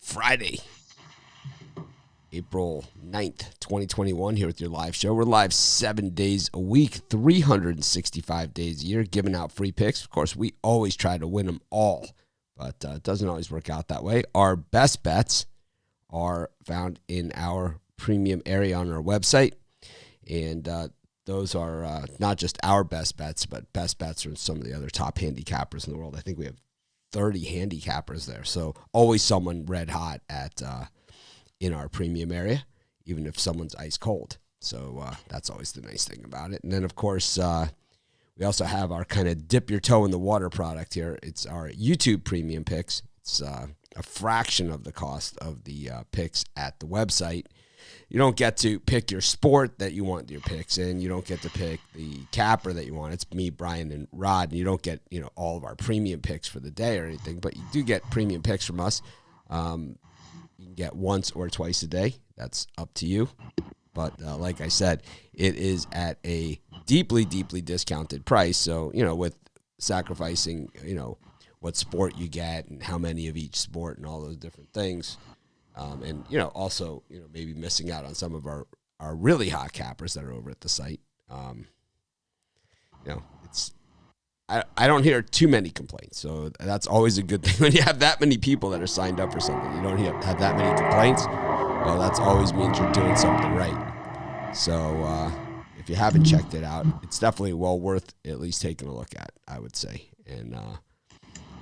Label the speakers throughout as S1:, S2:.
S1: Friday, April 9th, 2021, here with your live show. We're live 7 days a week, 365 days a year, giving out free picks. Of course, we always try to win them all, but it doesn't always work out that way. Our best bets are found in our premium area on our website, and those are not just our best bets, but best bets from some of the other top handicappers in the world. I think we have 30 handicappers there, so always someone red hot at in our premium area, even if someone's ice cold. So that's always the nice thing about it. And then, of course, we also have our kind of dip your toe in the water product here. It's our YouTube premium picks. It's a fraction of the cost of the picks at the website. You don't get to pick your sport that you want your picks in. You don't get to pick the capper that you want. It's me, Brian, and Rod, and you don't get all of our premium picks for the day or anything, but you do get premium picks from us. You can get once or twice a day. That's up to you. But like I said, it is at a deeply, deeply discounted price. So, with sacrificing, what sport you get and how many of each sport and all those different things. And, also, maybe missing out on some of our really hot cappers that are over at the site. I don't hear too many complaints, so that's always a good thing. When you have that many people that are signed up for something, you don't have that many complaints, well, that always means you're doing something right. So if you haven't checked it out, it's definitely well worth at least taking a look at, I would say. And I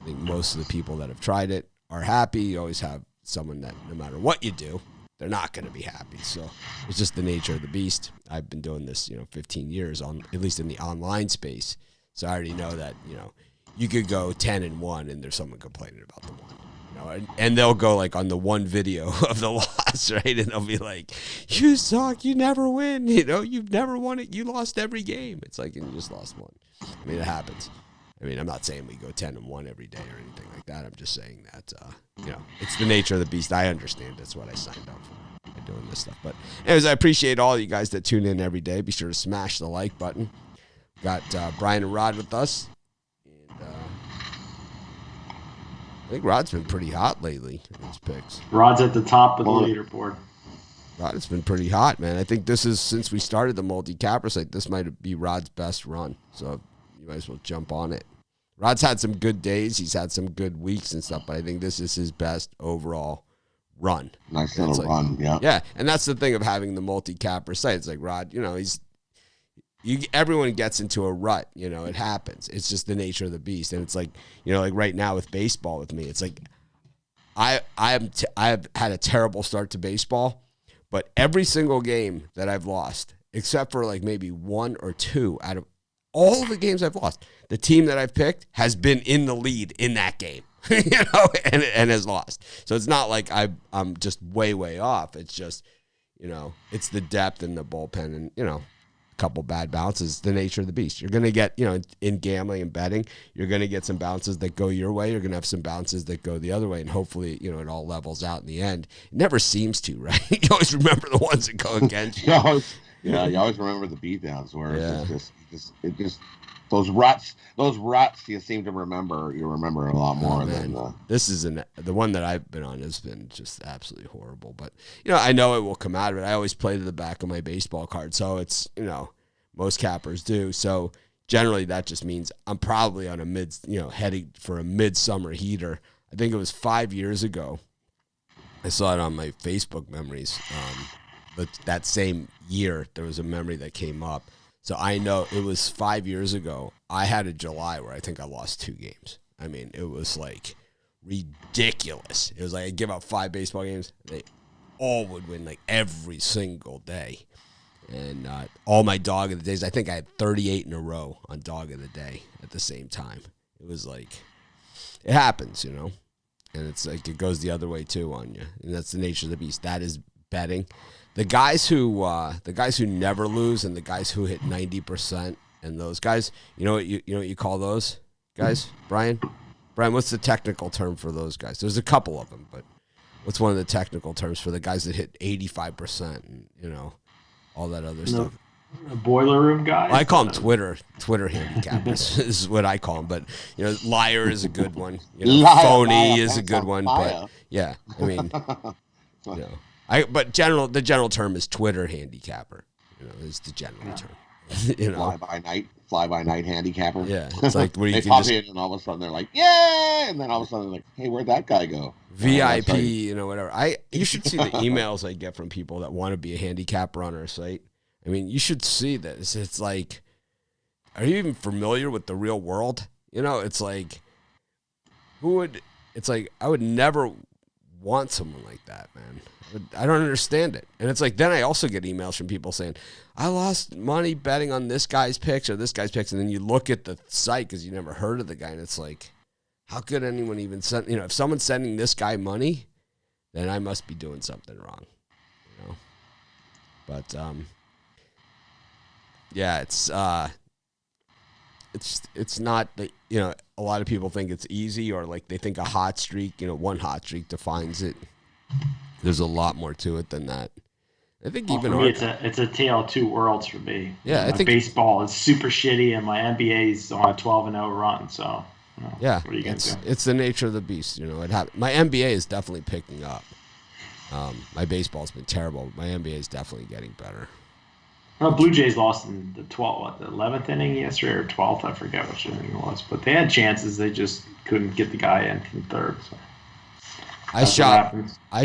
S1: think most of the people that have tried it are happy. You always have someone that no matter what you do, they're not going to be happy. So it's just the nature of the beast. I've been doing this, 15 years at least in the online space. So I already know that, you could go 10-1 and there's someone complaining about the one, and they'll go like on the one video of the loss, right? And they'll be like, you suck, you never win, you've never won it, you lost every game. It's like, and you just lost one. I mean, it happens. I mean, I'm not saying we go 10-1 every day or anything like that. I'm just saying that, it's the nature of the beast. I understand that's what I signed up for by doing this stuff. But anyways, I appreciate all you guys that tune in every day. Be sure to smash the like button. Got Brian and Rod with us. And I think Rod's been pretty hot lately in his picks.
S2: Rod's at the top of the leaderboard.
S1: Rod, it's been pretty hot, man. I think this is, since we started the multi-capper site, this might be Rod's best run. So you might as well jump on it. Rod's had some good days. He's had some good weeks and stuff, but I think this is his best overall run.
S3: Nice little run, yeah.
S1: Yeah, and that's the thing of having the multi-capper site. It's like Rod, everyone gets into a rut, it happens. It's just the nature of the beast. And it's like, like right now with baseball with me, it's like I've had a terrible start to baseball, but every single game that I've lost, except for like maybe one or two out of all the games I've lost, the team that I've picked has been in the lead in that game, and has lost. So it's not like I'm just way, way off. It's just, it's the depth in the bullpen and, a couple bad bounces, the nature of the beast. You're going to get, in gambling and betting, you're going to get some bounces that go your way. You're going to have some bounces that go the other way. And hopefully, it all levels out in the end. It never seems to, right? You always remember the ones that go against you.
S3: You always remember the beatdowns where it's just those ruts you seem to remember. You remember a lot more than
S1: this is the one that I've been on has been just absolutely horrible. But I know it will come out of it. I always play to the back of my baseball card, so it's most cappers do. So generally that just means I'm probably on a heading for a midsummer heater. I think it was 5 years ago. I saw it on my Facebook memories. But that same year, there was a memory that came up. So I know it was 5 years ago. I had a July where I think I lost 2 games. I mean, it was like ridiculous. It was like I'd give out 5 baseball games. They all would win like every single day. And all my dog of the days, I think I had 38 in a row on dog of the day at the same time. It was like, it happens, And it's like it goes the other way too on you. And that's the nature of the beast. That is betting. The guys who never lose and the guys who hit 90% and those guys, you know what you call those guys, Brian? Brian, what's the technical term for those guys? There's a couple of them, but what's one of the technical terms for the guys that hit 85% and all that other stuff?
S2: boiler room guys.
S1: Well, I call them Twitter handicappers is what I call them. But liar is a good one. Phony is a good one. But yeah, I mean, but the general term is Twitter handicapper. Is the general term.
S3: Fly by night handicapper.
S1: Yeah, it's like where you
S3: they
S1: can
S3: pop in and all of a sudden they're like, yeah, and then all of a sudden they're like, hey, where'd that guy go?
S1: VIP, whatever. You should see the emails I get from people that want to be a handicapper on our site. I mean, you should see this. It's like, are you even familiar with the real world? It's like, I would never want someone like that, man. I don't understand it. And it's like, then I also get emails from people saying, I lost money betting on this guy's picks or this guy's picks. And then you look at the site because you never heard of the guy. And it's like, how could anyone even send, if someone's sending this guy money, then I must be doing something wrong, But, yeah, it's not that, a lot of people think it's easy or like they think a hot streak, one hot streak defines it. There's a lot more to it than that. I think
S2: for me, it's a tale of two worlds for me.
S1: Yeah, I think
S2: baseball is super shitty, and my NBA is on a 12-0 run. So,
S1: yeah,
S2: what are you gonna do?
S1: It's the nature of the beast. My NBA is definitely picking up. My baseball's been terrible. But my NBA is definitely getting better.
S2: Well, Blue Jays lost in the 11th inning yesterday or 12th. I forget which inning it was, but they had chances. They just couldn't get the guy in from third. So.
S1: I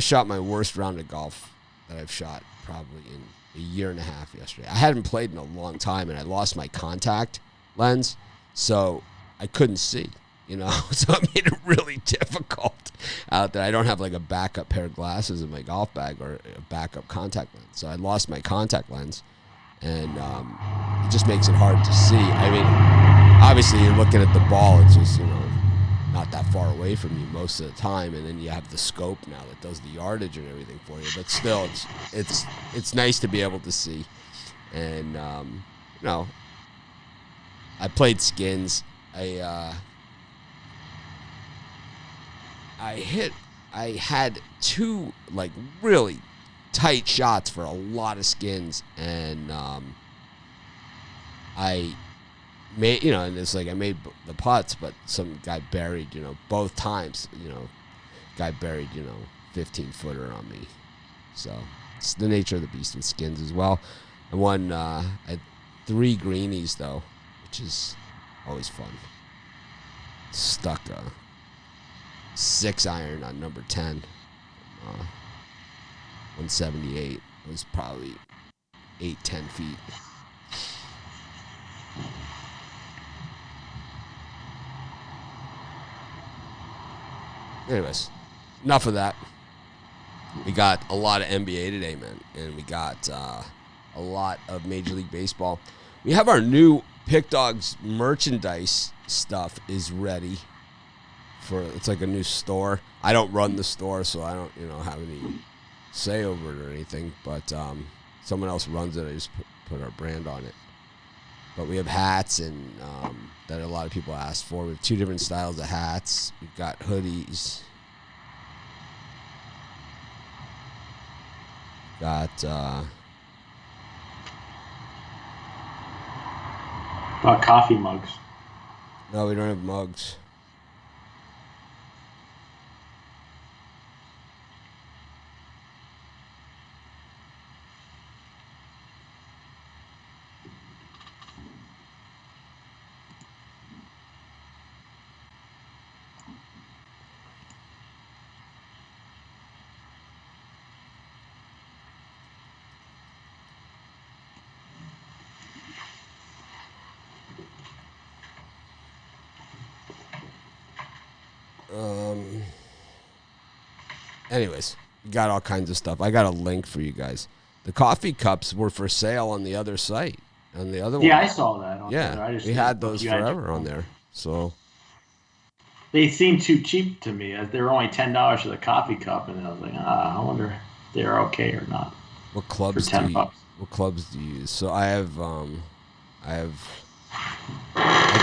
S1: shot my worst round of golf that I've shot probably in a year and a half yesterday. I hadn't played in a long time, and I lost my contact lens, so I couldn't see, So it made it really difficult out there. I don't have like a backup pair of glasses in my golf bag or a backup contact lens, so I lost my contact lens, and it just makes it hard to see. I mean, obviously you're looking at the ball. It's just, not that far away from you most of the time, and then you have the scope now that does the yardage and everything for you. But still, it's nice to be able to see. And I played skins. I had two like really tight shots for a lot of skins, and I made, and it's like I made the putts, but some guy buried, both times, guy buried, 15-footer on me. So it's the nature of the beast with skins as well. I won, I had 3 greenies though, which is always fun. Stuck a 6-iron on number 10, 178. It was probably 8-10 feet. Anyways, enough of that. We got a lot of NBA today, man, and we got a lot of Major League Baseball. We have our new Pick Dogs merchandise stuff is ready. It's like a new store. I don't run the store, so I don't, have any say over it or anything. But someone else runs it. I just put our brand on it. But we have hats and that a lot of people asked for. We have 2 different styles of hats. We've got hoodies. Got
S2: coffee mugs.
S1: No, we don't have mugs. Anyways, we got all kinds of stuff. I got a link for you guys. The coffee cups were for sale on the other site. On the other one.
S2: Yeah, I saw that.
S1: We had those forever on there. So
S2: they seemed too cheap to me. They were only $10 for the coffee cup, and I was like, I wonder if they're okay or not.
S1: What clubs
S2: for $10?
S1: What clubs do you use? So I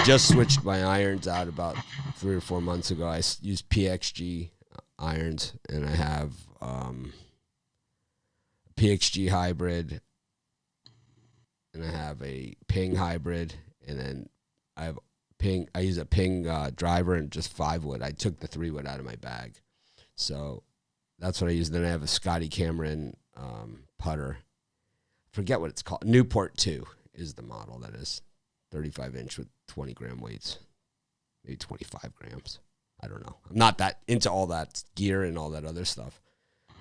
S1: just switched my irons out about 3 or 4 months ago. I used PXG irons, and I have PXG hybrid, and I have a ping hybrid, and then I have ping. I use a ping driver and just 5-wood. I took the 3-wood out of my bag, so that's what I use. Then I have a Scotty Cameron putter. Forget what it's called. Newport 2 is the model. That is 35-inch with 20-gram weights, maybe 25 grams. I don't know. I'm not that into all that gear and all that other stuff.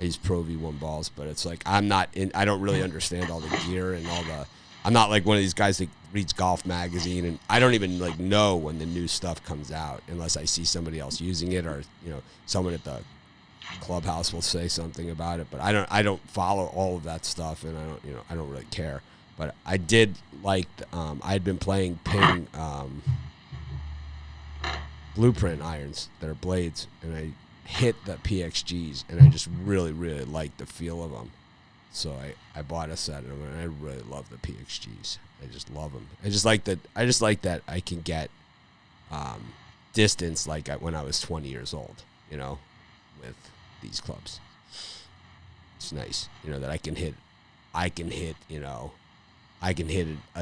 S1: I use Pro V1 balls, but it's like I don't really understand all the gear and all the. I'm not like one of these guys that reads Golf Magazine, and I don't even like know when the new stuff comes out unless I see somebody else using it, or someone at the clubhouse will say something about it. But I don't follow all of that stuff, and I don't really care. But I did like I had been playing ping blueprint irons that are blades, and I hit the PXGs, and I just really, really liked the feel of them. So I bought a set of them, and I really love the PXGs. I just love them. I just like that I can get distance like when I was 20 years old, with these clubs. It's nice, that I can hit, a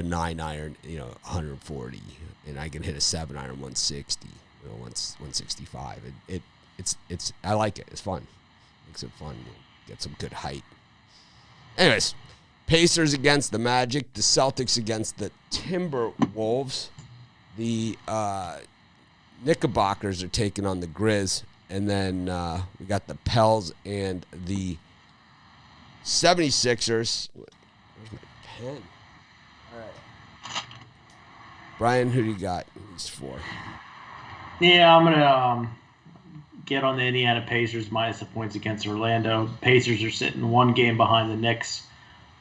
S1: 9-iron, 140, and I can hit a 7-iron 160, 165. It's I like it. It's fun. Makes it fun. Get some good height. Anyways, Pacers against the Magic, the Celtics against the Timberwolves, the Knickerbockers are taking on the Grizz, and then we got the Pels and the 76ers. Where's my pen? All right. Brian, who do you got in these 4?
S2: Yeah, I'm going to get on the Indiana Pacers minus the points against Orlando. Pacers are sitting 1 game behind the Knicks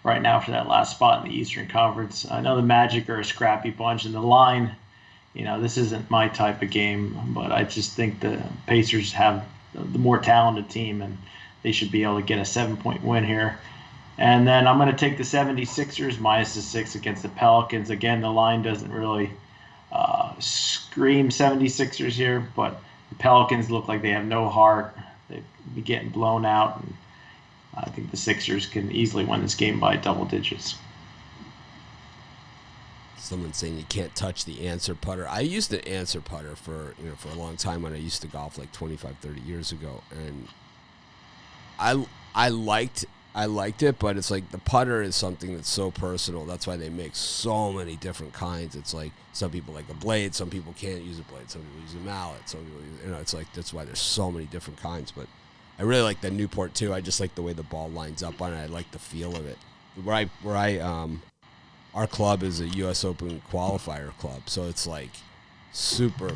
S2: right now for that last spot in the Eastern Conference. I know the Magic are a scrappy bunch, and the line, this isn't my type of game, but I just think the Pacers have the more talented team, and they should be able to get a 7-point win here. And then I'm going to take the 76ers minus the 6 against the Pelicans. Again, the line doesn't really scream 76ers here, but the Pelicans look like they have no heart. They'd be getting blown out, and I think the Sixers can easily win this game by double digits.
S1: Someone's saying you can't touch the answer putter. I used the answer putter for a long time when I used to golf like 25, 30 years ago, and I liked it, but it's like the putter is something that's so personal. That's why they make so many different kinds. It's like some people like a blade, some people can't use a blade, some people use a mallet, some people it's like that's why there's so many different kinds. But I really like the Newport too. I just like the way the ball lines up on it. I like the feel of it. Our club is a U.S. Open qualifier club, so it's like super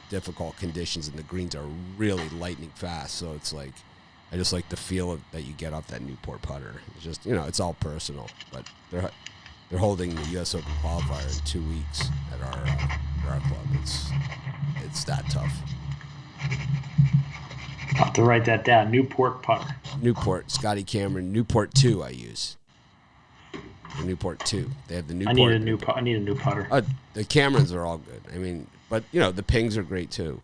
S1: difficult conditions, and the greens are really lightning fast. So it's like I just like the feel that you get off that Newport putter. It's just it's all personal, but they're holding the U.S. Open qualifier in 2 weeks at our club. It's that tough.
S2: I'll have to write that down. Newport putter.
S1: Newport, Scotty Cameron, Newport 2 I use. The Newport 2. They have the Newport.
S2: I need a new putter.
S1: The Camerons are all good. I mean, but the pings are great too.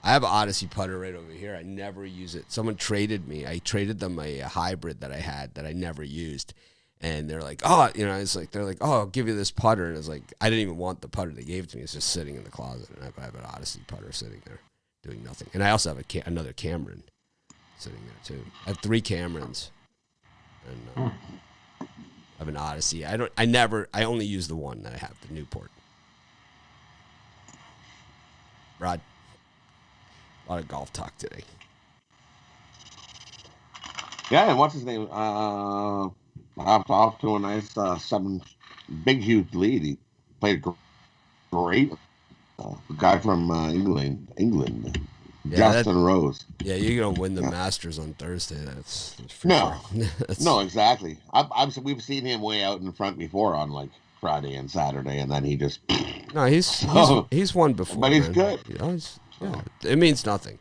S1: I have an Odyssey putter right over here. I never use it. Someone traded me. I traded them a hybrid that I had that I never used. And they're like, they're like, oh, I'll give you this putter. And it's like, I didn't even want the putter they gave it to me. It's just sitting in the closet. And I have an Odyssey putter sitting there doing nothing. And I also have another Cameron sitting there too. I have 3 Camerons. And I have an Odyssey. I only use the one that I have, the Newport. Rod. A lot of golf talk today.
S3: Yeah, and what's his name? Off to a nice 7 big huge lead. He played great. The guy from England, Justin Rose.
S1: Yeah, you're gonna win the Masters on Thursday. That's for
S3: no,
S1: sure.
S3: No, exactly. We've seen him way out in front before on like Friday and Saturday, and then he just.
S1: No, he's won before.
S3: But he's good.
S1: Yeah, it means nothing.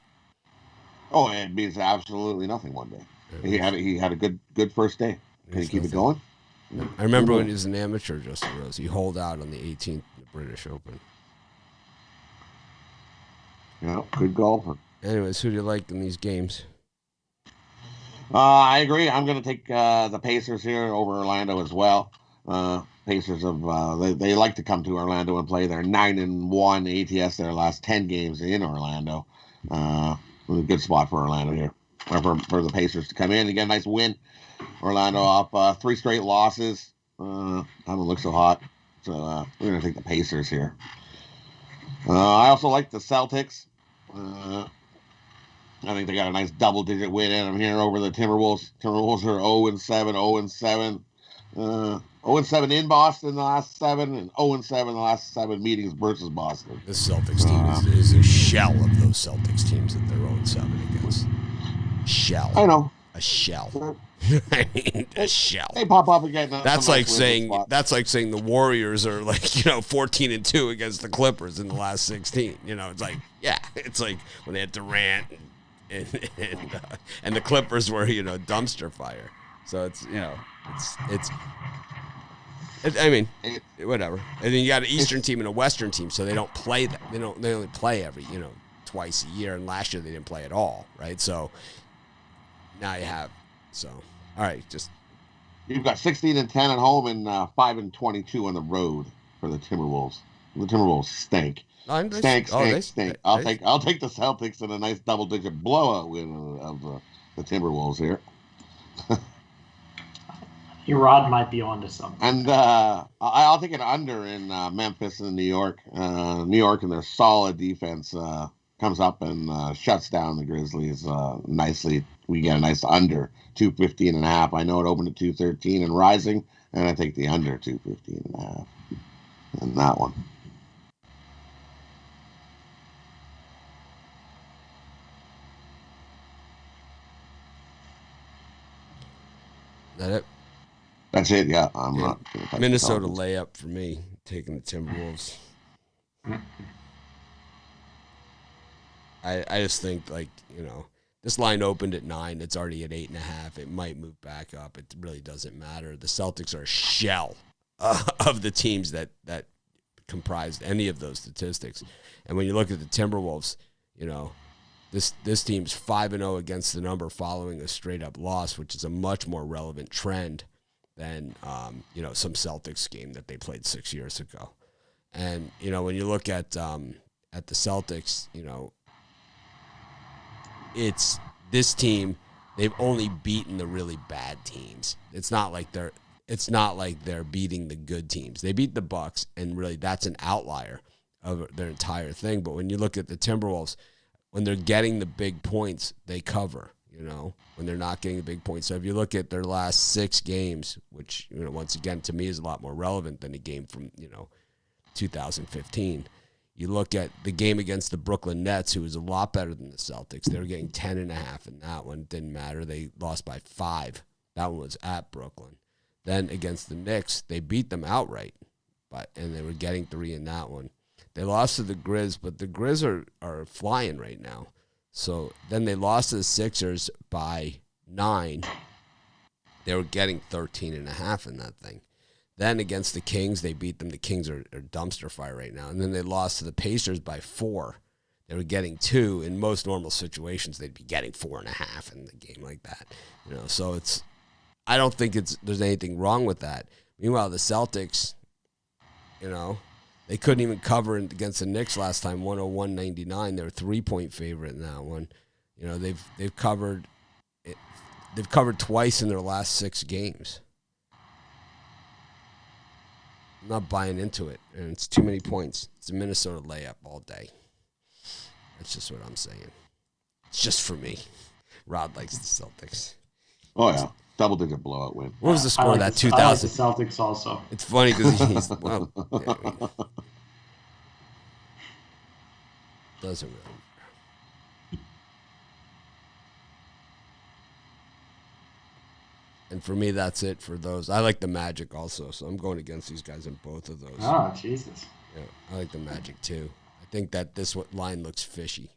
S3: Oh, it means absolutely nothing one day. He had a good first day. Can he keep it going?
S1: I remember when he was an amateur, Justin Rose. He holed out on the 18th British Open.
S3: Yeah, good golfer.
S1: Anyways, who do you like in these games?
S3: I agree. I'm going to take the Pacers here over Orlando as well. Pacers have they like to come to Orlando and play. They're 9-1 ATS their last 10 games in Orlando. A good spot for Orlando here, or for the Pacers to come in and get a nice win. Orlando off 3 straight losses. Haven't looked so hot, so we're gonna take the Pacers here. I also like the Celtics. I think they got a nice double-digit win in them here over the Timberwolves. Timberwolves are 0-7, 0-7. 0-7 in Boston the last 7, and 0-7 the last 7 meetings versus Boston.
S1: This Celtics team is a shell of those Celtics teams that they're 0-7 against. Shell.
S3: I know.
S1: A shell. I mean, a shell.
S3: They pop up again.
S1: That's like saying the Warriors are 14-2 against the Clippers in the last 16. It's like when they had Durant and the Clippers were dumpster fire. So it's whatever. And then you got an Eastern team and a Western team, so they don't play that. They only play every twice a year, and last year they didn't play at all, right? So now you have all right,
S3: you've got 16-10 at home and 5-22 on the road for the Timberwolves. The Timberwolves stink. Stink. I'll take the Celtics in a nice double-digit blowout win of the Timberwolves here.
S2: Your Rod might be onto something.
S3: And I'll take an under in Memphis and New York. New York and their solid defense comes up and shuts down the Grizzlies nicely. We get a nice under 215.5. I know it opened at 213 and rising, and I take the under 215.5 in that one.
S1: That it?
S3: That's it. Yeah, I'm not.
S1: Minnesota layup for me, taking the Timberwolves. I just think this line opened at 9. It's already at 8.5. It might move back up. It really doesn't matter. The Celtics are a shell of the teams that comprised any of those statistics. And when you look at the Timberwolves, this team's 5-0 against the number following a straight-up loss, which is a much more relevant trend than some Celtics game that they played 6 years ago. And when you look at the Celtics, it's this team. They've only beaten the really bad teams. It's not like they're beating the good teams. They beat the Bucks, and really that's an outlier of their entire thing. But when you look at the Timberwolves, when they're getting the big points, they cover. When they're not getting the big points. So if you look at their last 6 games, which once again to me is a lot more relevant than a game from 2015. You look at the game against the Brooklyn Nets, who was a lot better than the Celtics. They were getting 10.5 in that one. Didn't matter. They lost by 5. That one was at Brooklyn. Then against the Knicks, they beat them outright, and they were getting 3 in that one. They lost to the Grizz, but the Grizz are flying right now. So then they lost to the Sixers by 9. They were getting 13.5 in that thing. Then against the Kings, they beat them. The Kings are dumpster fire right now. And then they lost to the Pacers by 4. They were getting 2. In most normal situations, they'd be getting 4.5 in the game like that. So I don't think there's anything wrong with that. Meanwhile, the Celtics, they couldn't even cover against the Knicks last time, 101-99. They're a 3-point favorite in that one. They've covered twice in their last 6 games. I'm not buying into it, and it's too many points. It's a Minnesota layup all day. That's just what I'm saying. It's just for me. Rod likes the Celtics.
S3: Oh, yeah. Double-digit blowout win.
S1: What was the score of that 2000?
S2: I like the Celtics also.
S1: It's funny because he's, well, yeah, I mean, doesn't really matter. And for me, that's it for those. I like the Magic also, so I'm going against these guys in both of those.
S2: Oh, Jesus.
S1: Yeah, I like the Magic too. I think that this line looks fishy.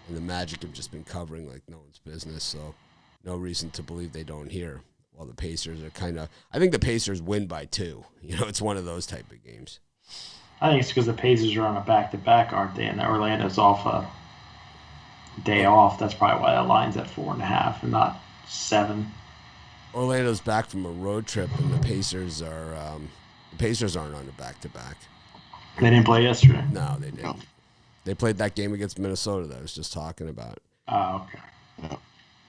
S1: And the Magic have just been covering like no one's business, so no reason to believe they don't here. While the Pacers are kind of, I think the Pacers win by 2. It's one of those type of games.
S2: I think it's because the Pacers are on a back-to-back, aren't they? And Orlando's off a day off. That's probably why that line's at 4.5 and not 7.
S1: Orlando's back from a road trip, and the Pacers aren't on a back-to-back.
S2: They didn't play yesterday.
S1: No, they didn't.
S3: No.
S1: They played that game against Minnesota that I was just talking about.
S2: Oh, okay.
S3: Yeah.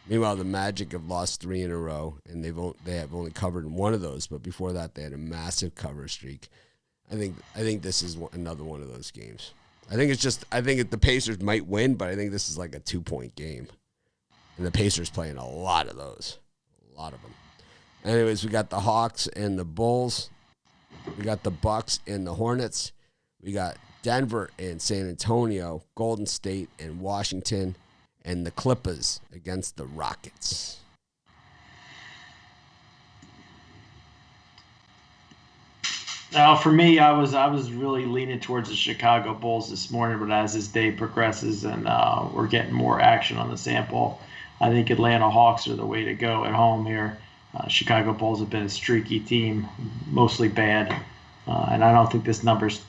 S1: Meanwhile, the Magic have lost 3 in a row, and they have only covered in one of those. But before that, they had a massive cover streak. I think this is another one of those games. I think the Pacers might win, but I think this is like a 2-point game, and the Pacers playing a lot of those, a lot of them. Anyways, we got the Hawks and the Bulls. We got the Bucks and the Hornets. We got Denver and San Antonio, Golden State and Washington, and the Clippers against the Rockets.
S2: Now, for me, I was really leaning towards the Chicago Bulls this morning, but as this day progresses and we're getting more action on the sample, I think Atlanta Hawks are the way to go at home here. Chicago Bulls have been a streaky team, mostly bad, and I don't think this number's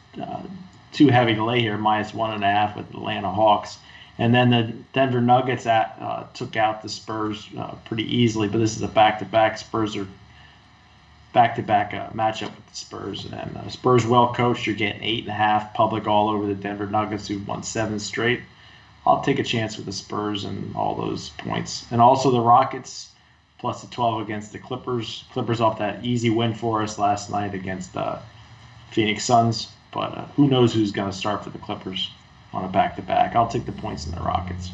S2: too heavy to lay here, -1.5 with Atlanta Hawks. And then the Denver Nuggets took out the Spurs pretty easily, but this is a back-to-back. Spurs are back-to-back matchup with the Spurs. And Spurs well coached. You're getting 8.5 public all over the Denver Nuggets, who've won 7 straight. I'll take a chance with the Spurs and all those points. And also the Rockets plus the 12 against the Clippers. Clippers off that easy win for us last night against Phoenix Suns. But who knows who's going to start for the Clippers on a back-to-back. I'll take the points in the Rockets.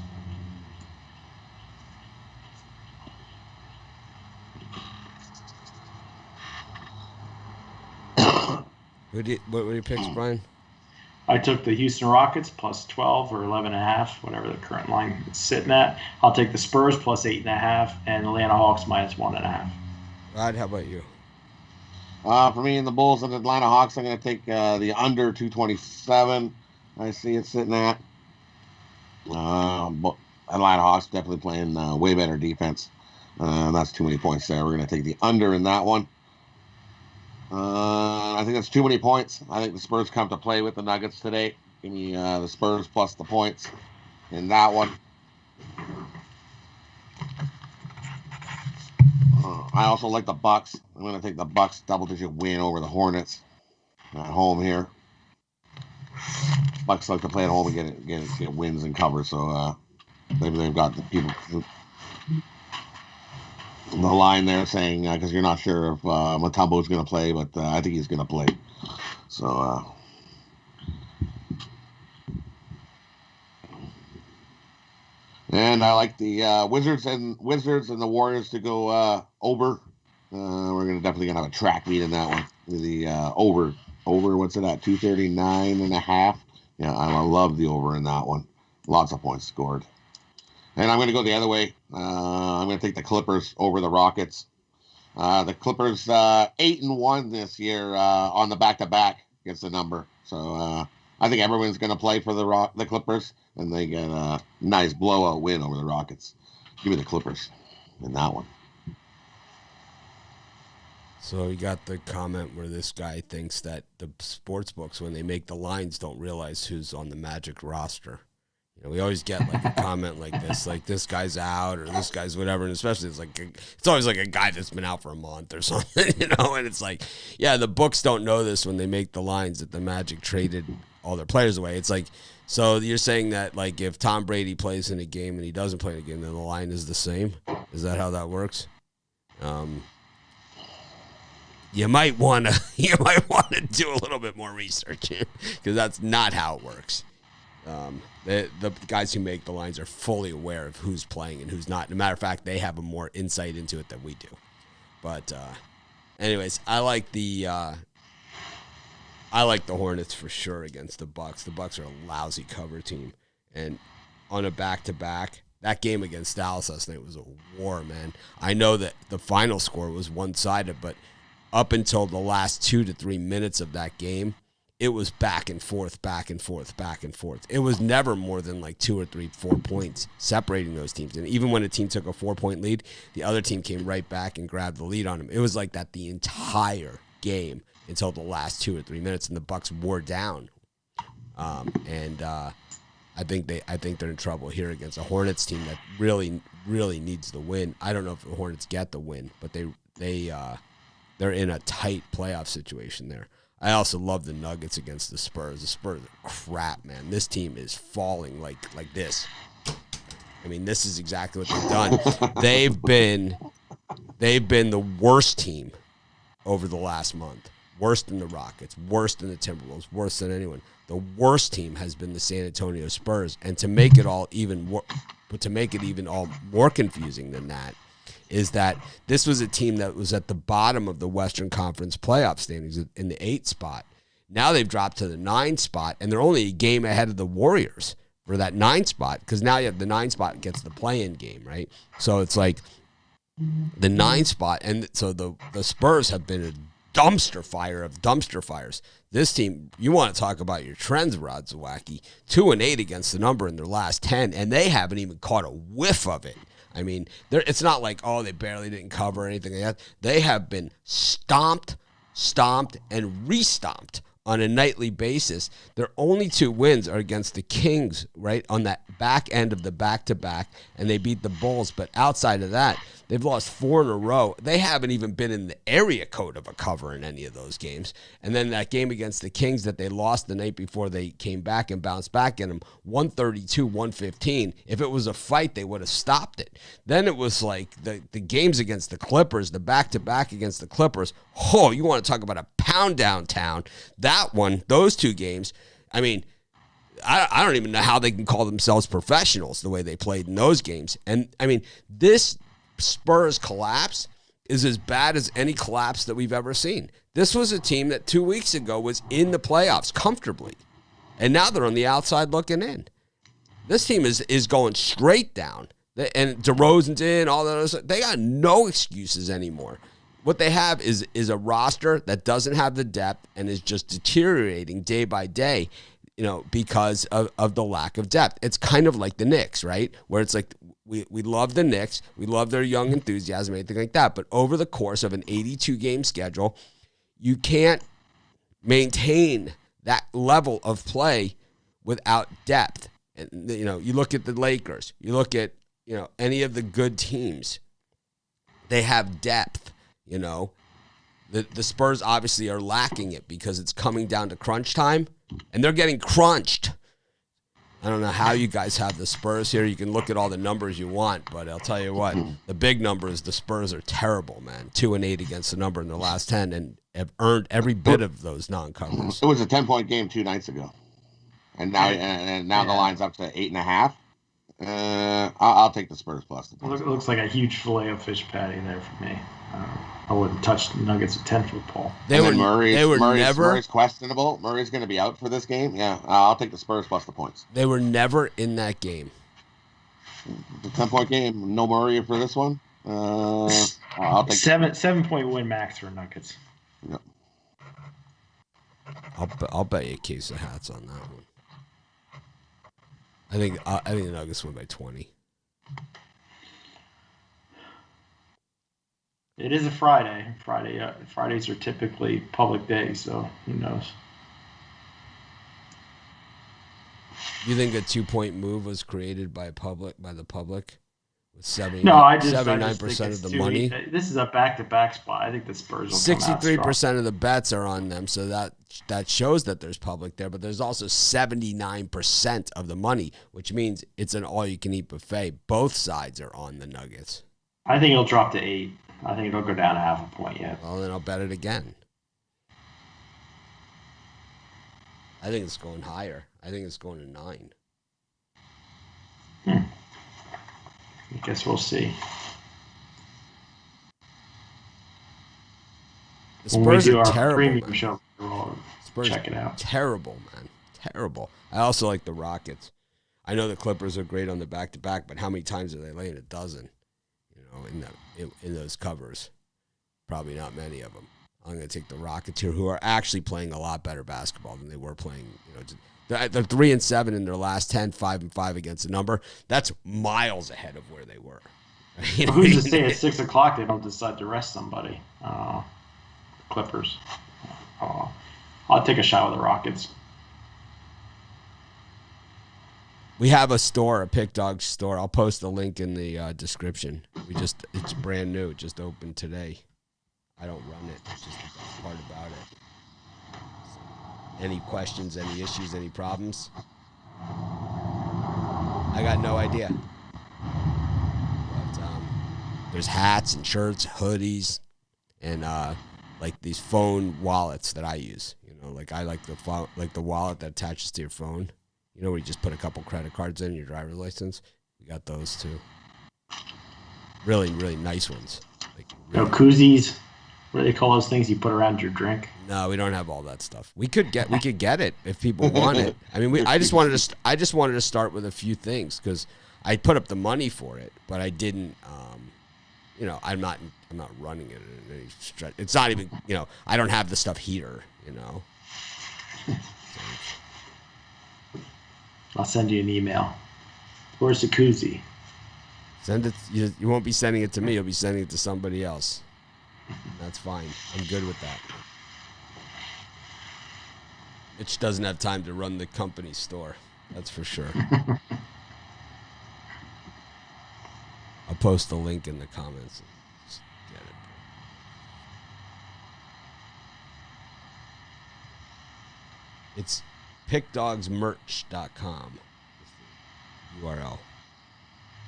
S1: What were your picks, Brian?
S2: I took the Houston Rockets plus 12 or 11.5, whatever the current line is sitting at. I'll take the Spurs plus 8.5 and Atlanta Hawks -1.5.
S1: Rod, how about you?
S3: For me and the Bulls and Atlanta Hawks, I'm going to take the under 227. I see it sitting at. But Atlanta Hawks definitely playing way better defense. That's too many points there. We're going to take the under in that one. I think that's too many points. I think the Spurs come to play with the Nuggets today. Give me the Spurs plus the points in that one. I also like the Bucks. I'm going to take the Bucks double-digit win over the Hornets at home here. Bucks like to play at home and get wins and cover, so maybe they've got the people. The line there saying because you're not sure if Mutombo is going to play, but I think he's going to play. So and I like the Wizards and the Warriors to go over. We're definitely gonna have a track meet in that one. The over what's it at 239.5. Yeah, I love the over in that one. Lots of points scored. And I'm going to go the other way. I'm going to take the Clippers over the Rockets. The Clippers 8-1 this year on the back-to-back against the number. So I think everyone's going to play for the Clippers, and they get a nice blowout win over the Rockets. Give me the Clippers in that one.
S1: So you got the comment where this guy thinks that the sports books, when they make the lines, don't realize who's on the Magic roster. You know, we always get like a comment like this guy's out or this guy's whatever, and especially it's always like a guy that's been out for a month or something, you know. And it's like, yeah, the books don't know this when they make the lines that the Magic traded all their players away. It's like, so you're saying that like if Tom Brady plays in a game and he doesn't play in a game, then the line is the same? Is that how that works? You might want to do a little bit more research here because that's not how it works. The guys who make the lines are fully aware of who's playing and who's not. As a matter of fact, they have a more insight into it than we do. But anyways, I like the Hornets for sure against the Bucks. The Bucks are a lousy cover team, and on a back-to-back, that game against Dallas last night was a war, man. I know that the final score was one-sided, but up until the last 2 to 3 minutes of that game, it was back and forth, back and forth, back and forth. It was never more than like 2 or 3, 4 points separating those teams. And even when a team took a 4-point lead, the other team came right back and grabbed the lead on them. It was like that the entire game until the last 2 or 3 minutes, and the Bucks wore down. I think they're in trouble here against a Hornets team that really, really needs the win. I don't know if the Hornets get the win, but they're in a tight playoff situation there. I also love the Nuggets against the Spurs. The Spurs are crap, man. This team is falling like this. I mean, this is exactly what they've done. They've been the worst team over the last month. Worse than the Rockets, worse than the Timberwolves, worse than anyone. The worst team has been the San Antonio Spurs. And to make it even all more confusing than that is that this was a team that was at the bottom of the Western Conference playoff standings in the 8th spot. Now they've dropped to the 9th spot, and they're only a game ahead of the Warriors for that 9th spot, because now you have the 9th spot gets the play-in game, right? So it's like the 9th spot, and so the Spurs have been a dumpster fire of dumpster fires. This team, you want to talk about your trends, Rod Zawacki, 2-8 against the number in their last 10, and they haven't even caught a whiff of it. I mean, it's not like, oh, they barely didn't cover or anything like that. They have been stomped, and re-stomped on a nightly basis. Their only 2 wins are against the Kings, right, on that back end of the back-to-back, and they beat the Bulls. But outside of that, they've lost 4 in a row. They haven't even been in the area code of a cover in any of those games. And then that game against the Kings that they lost the night before they came back and bounced back in them, 132-115. If it was a fight, they would have stopped it. Then it was like the games against the Clippers, the back-to-back against the Clippers. Oh, you want to talk about a pound downtown. That one, those 2 games, I mean, I don't even know how they can call themselves professionals the way they played in those games. And, I mean, this Spurs collapse is as bad as any collapse that we've ever seen. This was a team that 2 weeks ago was in the playoffs comfortably, and now they're on the outside looking in. This team is going straight down, and DeRozan's in, all that other stuff. They got no excuses anymore. What they have is a roster that doesn't have the depth and is just deteriorating day by day, because of the lack of depth. It's kind of like the Knicks, right? Where it's like we love the Knicks, we love their young enthusiasm, anything like that. But over the course of an 82-game schedule, you can't maintain that level of play without depth. And, you look at the Lakers, you look at, any of the good teams, they have depth, The Spurs obviously are lacking it because it's coming down to crunch time, and they're getting crunched. I don't know how you guys have the Spurs here. You can look at all the numbers you want, but I'll tell you what, the big numbers, the Spurs are terrible, man. 2-8 against the number in the last 10 and have earned every bit of those non-covers.
S3: It was a 10-point game 2 nights ago, and now the line's up to 8.5. I'll take the Spurs plus the points.
S2: It looks like a huge filet of fish patty there for me. I wouldn't touch the Nuggets with 10-foot pole.
S3: Murray's questionable. Murray's going to be out for this game. Yeah, I'll take the Spurs plus the points.
S1: They were never in that game.
S3: The 10-point game, no Murray for this one. I'll take
S2: 7-point win max for Nuggets.
S3: Yep.
S1: I'll bet you a case of hats on that one. I think the Nuggets win by 20.
S2: It is a Friday. Fridays are typically public days, so who knows?
S1: You think a 2-point move was created by the public with 79% of the money?
S2: This is a back-to-back spot. I think the Spurs will
S1: 63% of the bets are on them, so that shows that there's public there, but there's also 79% of the money, which means it's an all-you-can-eat buffet. Both sides are on the Nuggets.
S2: I think it'll drop to 8. I think it'll go down 0.5 point yet.
S1: Well, then I'll bet it again. I think it's going higher. I think it's going to 9.
S2: I guess we'll see.
S1: The Spurs are terrible.
S2: Premium show,
S1: Spurs
S2: check it out.
S1: Terrible, man. Terrible. I also like the Rockets. I know the Clippers are great on the back-to-back, but how many times are they laying? A dozen, in those covers. Probably not many of them. I'm going to take the Rockets here, who are actually playing a lot better basketball than they were playing. They're 3-7 in their last 10, 5-5 against the number. That's miles ahead of where they were.
S2: Who's to say at 6 o'clock they don't decide to rest somebody? Clippers. I'll take a shot with the Rockets.
S1: We have a store, a Pick Dog store. I'll post the link in the description. It's brand new. It just opened today. I don't run it. It's just the best part about it. So, any questions, any issues, any problems? I got no idea. But there's hats and shirts, hoodies, and like these phone wallets that I use. Like I like the wallet that attaches to your phone. Where you just put a couple credit cards in your driver's license. We got those too. Really, really nice ones. Like really,
S2: koozies. What do they call those things you put around your drink?
S1: No, we don't have all that stuff. We could get it if people want it. I mean, I just wanted to start with a few things because I put up the money for it, but I didn't. I'm not running it in any stretch. It's not even. I don't have the stuff here.
S2: I'll send you an email. Where's the koozie?
S1: Send it. You won't be sending it to me. You'll be sending it to somebody else. That's fine. I'm good with that. Mitch doesn't have time to run the company store. That's for sure. I'll post the link in the comments. Just get it. It's pickdogsmerch.com. URL.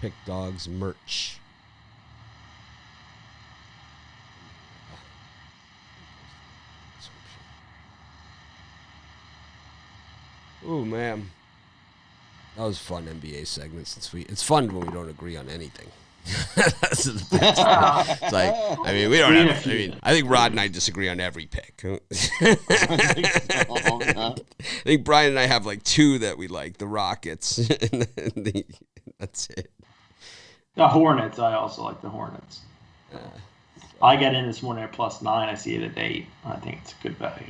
S1: Pickdogsmerch. Ooh, man. That was fun NBA segments. It's fun when we don't agree on anything. That's the best. It's like, we don't have. I think Rod and I disagree on every pick. I think Brian and I have like two that we like: the Rockets. That's it.
S2: The Hornets. I also like the Hornets. I got in this morning at +9. I see it at 8. I think it's a good value.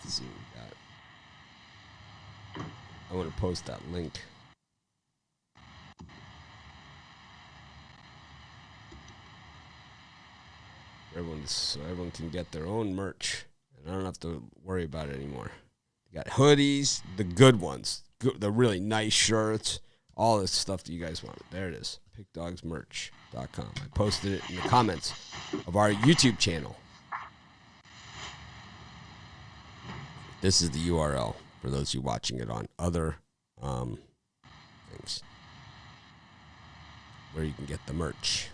S1: Let's see what we got. I want to post that link. So everyone can get their own merch, and I don't have to worry about it anymore. You got hoodies, the good ones, the really nice shirts, all this stuff that you guys want. There it is, pickdogsmerch.com. I posted it in the comments of our YouTube channel. This is the URL for those of you watching it on other things where you can get the merch.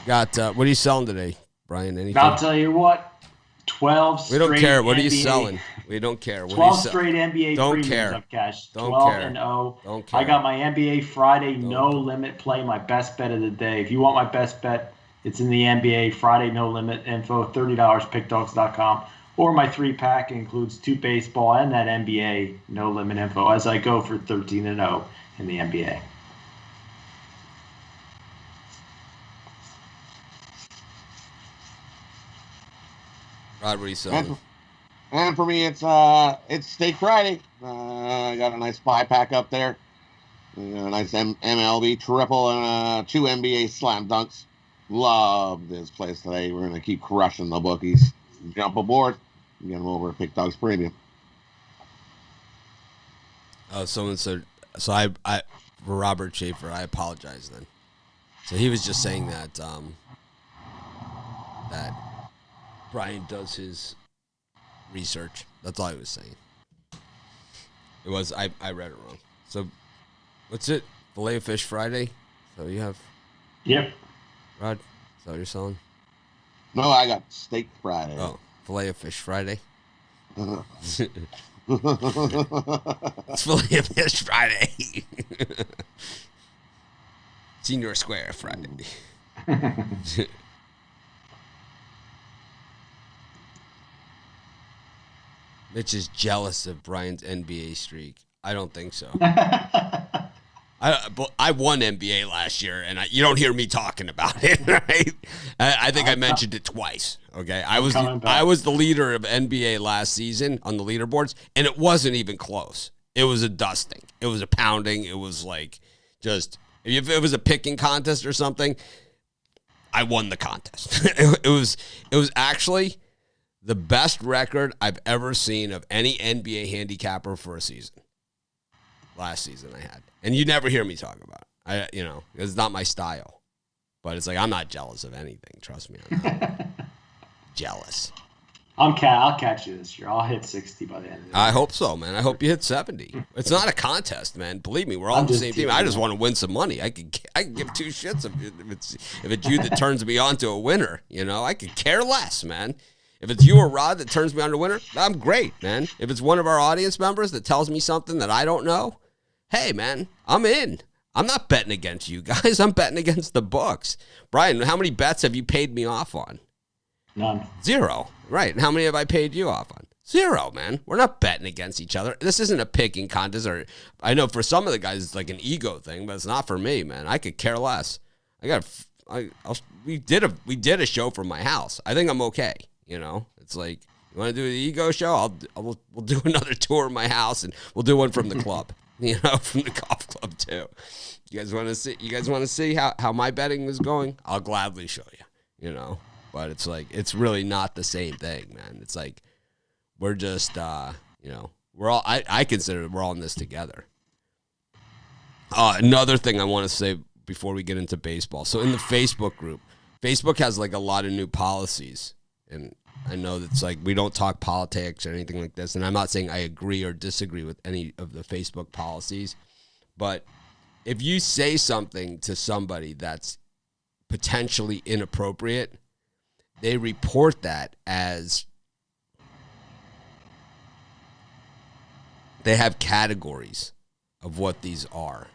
S1: Got what are you selling today, Brian? Anything?
S2: I'll tell you what. 12 straight.
S1: We don't care. What
S2: NBA,
S1: are you selling? We don't care. What
S2: 12 straight NBA
S1: don't
S2: premiums
S1: care.
S2: I've cashed.
S1: Don't
S2: 12
S1: care.
S2: and 0.
S1: Don't care.
S2: I got my NBA Friday no limit play, my best bet of the day. If you want my best bet, it's in the NBA Friday no limit info, $30, pickdogs.com. Or my 3-pack includes 2 baseball and that NBA no limit info as I go for 13 and 0 in the NBA.
S1: Rod, what are you selling?
S3: And for me, it's Steak Friday. I got a nice 5-pack up there. A nice MLB triple and 2 NBA slam dunks. Love this place today. We're going to keep crushing the bookies. Jump aboard. Get them over at Pick Dogs Premium.
S1: Oh, someone said, so I for Robert Schaefer, I apologize then. So he was just saying that that Brian does his research. That's all he was saying. It was, I read it wrong. So, what's it? Filet of Fish Friday? So you have?
S2: Yep.
S1: Rod, is that what you're selling?
S3: No, I got Steak Friday.
S1: Oh, Filet of Fish Friday? It's Filet of Fish Friday. Senior Square Friday. Mitch is jealous of Brian's NBA streak. I don't think so. I won NBA last year, and you don't hear me talking about it, right? I think I mentioned it twice. Okay, I was the leader of NBA last season on the leaderboards, and it wasn't even close. It was a dusting. It was a pounding. It was like just if it was a picking contest or something. I won the contest. It was actually the best record I've ever seen of any NBA handicapper for a season. Last season I had. And you never hear me talk about it. It's not my style. But it's like I'm not jealous of anything. Trust me. I'm not jealous.
S2: I'll catch you this year. I'll hit 60 by the end of the year.
S1: I hope so, man. I hope you hit 70. It's not a contest, man. Believe me, we're all on the same team. I just want to win some money. I can give two shits if it's you that turns me on to a winner. I could care less, man. If it's you or Rod that turns me on to a winner, I'm great, man. If it's one of our audience members that tells me something that I don't know, hey, man, I'm in. I'm not betting against you guys. I'm betting against the books. Brian, how many bets have you paid me off on?
S2: None.
S1: 0. Right. And how many have I paid you off on? 0, man. We're not betting against each other. This isn't a picking contest. I know for some of the guys it's like an ego thing, but it's not for me, man. I could care less. We did a show from my house. I think I'm okay. It's like, you want to do the ego show? We'll do another tour of my house, and we'll do one from the club. From the golf club too. You guys want to see how my betting is going? I'll gladly show you. But it's like, it's really not the same thing, man. It's like, we're just, we're all, I consider we're all in this together. Another thing I want to say before we get into baseball. So in the Facebook group, Facebook has like a lot of new policies. And I know that's like, we don't talk politics or anything like this. And I'm not saying I agree or disagree with any of the Facebook policies. But if you say something to somebody that's potentially inappropriate, they report that as, they have categories of what these are,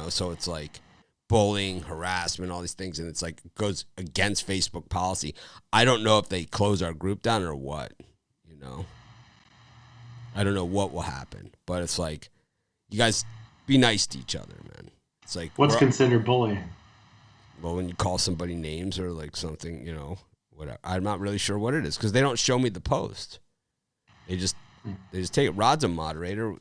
S1: so it's like bullying, harassment, all these things, and it's like, it goes against Facebook policy. I don't know if they close our group down or what, I don't know what will happen, but it's like, you guys be nice to each other, man. It's like,
S2: what's considered bullying?
S1: Well, when you call somebody names or like something, whatever. I'm not really sure what it is because they don't show me the post. They just take it. Rod's a moderator.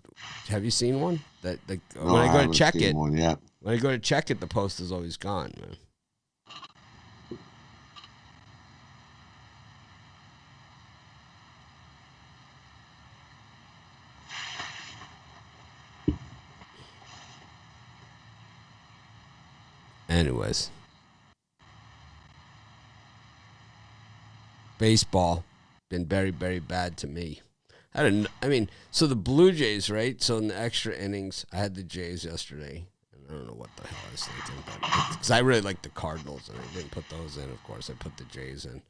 S1: Have you seen one? When I go to check it, when I go to check it, the post is always gone, man. Anyways. Baseball been very, very bad to me. So the Blue Jays, right? So in the extra innings, I had the Jays yesterday. And I don't know what the hell I was thinking, because I really like the Cardinals, and I didn't put those in, of course. I put the Jays in.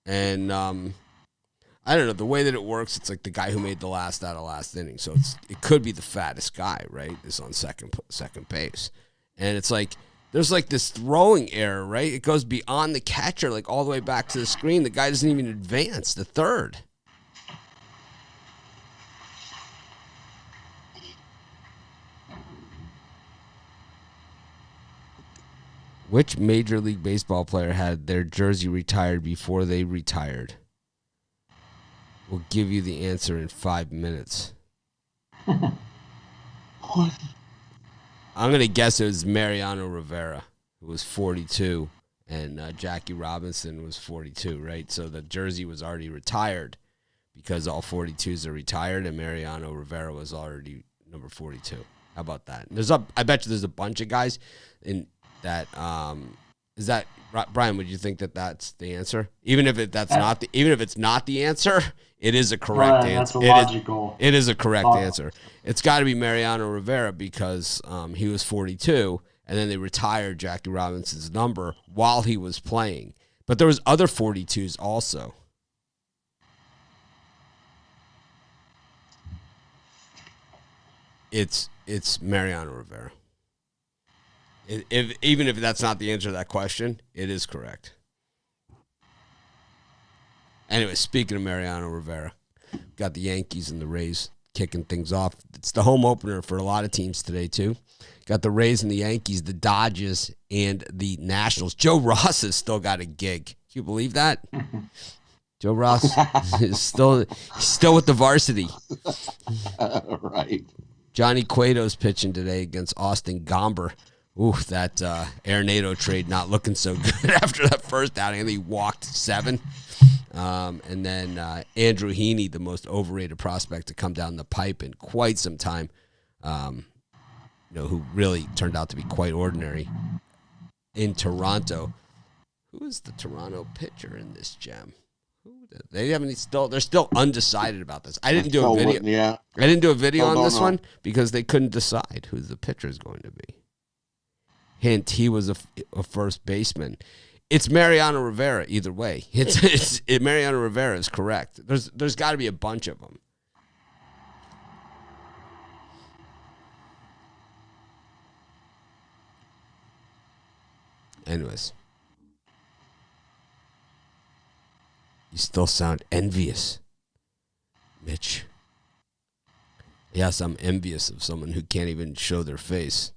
S1: And I don't know, the way that it works, it's like the guy who made the last out of last inning. So it could be the fattest guy, right? Is on second base. And it's like, there's like this throwing error, right? It goes beyond the catcher, like all the way back to the screen. The guy doesn't even advance to third. Which Major League Baseball player had their jersey retired before they retired? We'll give you the answer in 5 minutes.
S3: What?
S1: I'm going to guess it was Mariano Rivera, who was 42, and Jackie Robinson was 42, right? So the jersey was already retired because all 42s are retired, and Mariano Rivera was already number 42. How about that? I bet you there's a bunch of guys in that. Is that Brian? Would you think that that's the answer? Even if it's not the answer, it is a correct answer.
S2: That's logical.
S1: It is a correct answer. It's got to be Mariano Rivera because he was 42, and then they retired Jackie Robinson's number while he was playing. But there was other 42s also. It's Mariano Rivera. Even if that's not the answer to that question, it is correct. Anyway, speaking of Mariano Rivera, got the Yankees and the Rays kicking things off. It's the home opener for a lot of teams today, too. Got the Rays and the Yankees, the Dodgers, and the Nationals. Joe Ross has still got a gig. Can you believe that? Joe Ross is still with the varsity.
S3: Right.
S1: Johnny Cueto's pitching today against Austin Gomber Ooh, that Arenado trade not looking so good after that first outing. I think he walked 7. And then Andrew Heaney, the most overrated prospect to come down the pipe in quite some time, who really turned out to be quite ordinary in Toronto. Who is the Toronto pitcher in this gem? They're still undecided about this. I didn't do a video.
S3: Yeah.
S1: I didn't do a video on this one because they couldn't decide who the pitcher is going to be. Hint: he was a first baseman. It's Mariano Rivera. Either way, Mariano Rivera is correct. There's got to be a bunch of them. Anyways, you still sound envious, Mitch. Yes, I'm envious of someone who can't even show their face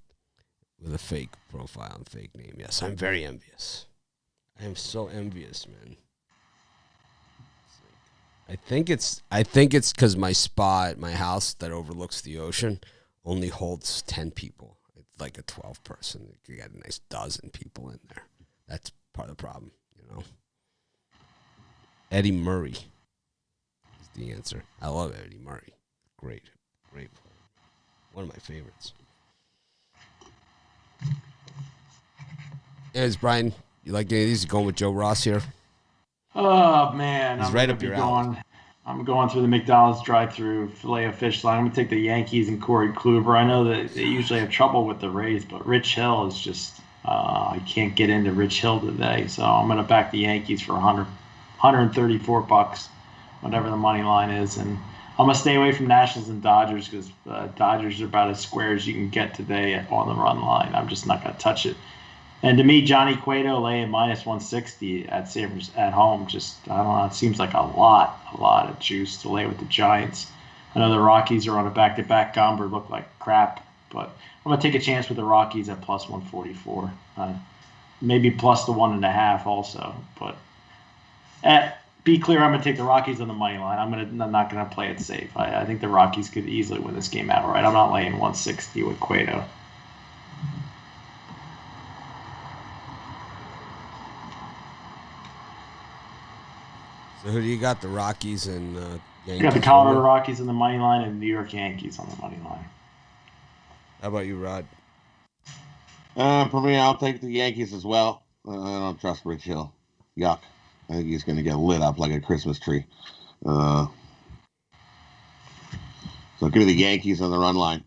S1: with a fake profile and fake name. Yes, I'm very envious. I am so envious, man. I think it's because my spa at my house that overlooks the ocean only holds 10 people. It's like a 12-person. You got a nice dozen people in there. That's part of the problem, Eddie Murray is the answer. I love Eddie Murray. Great player. One of my favorites. Yes, Brian, you like any of these? You going with Joe Ross here?
S2: Oh, man.
S1: He's right up your alley.
S2: I'm going through the McDonald's drive-thru Filet-O-Fish line. I'm going to take the Yankees and Corey Kluber. I know that they usually have trouble with the Rays, but Rich Hill is just I can't get into Rich Hill today. So I'm going to back the Yankees for $134, whatever the money line is. And I'm going to stay away from Nationals and Dodgers because Dodgers are about as square as you can get today on the run line. I'm just not going to touch it. And to me, Johnny Cueto laying -160 at home, just, I don't know, it seems like a lot of juice to lay with the Giants. I know the Rockies are on a back-to-back. Gomber looked like crap, but I'm going to take a chance with the Rockies at +144. Maybe plus the 1.5 also. But be clear, I'm going to take the Rockies on the money line. I'm not going to play it safe. I think the Rockies could easily win this game outright. I'm not laying 160 with Cueto.
S1: So who do you got? The Rockies and Yankees?
S2: You got the Colorado Rockies on the money line and the New York Yankees on the money line.
S1: How about you, Rod?
S3: For me, I'll take the Yankees as well. I don't trust Rich Hill. Yuck. I think he's going to get lit up like a Christmas tree. So give me the Yankees on the run line.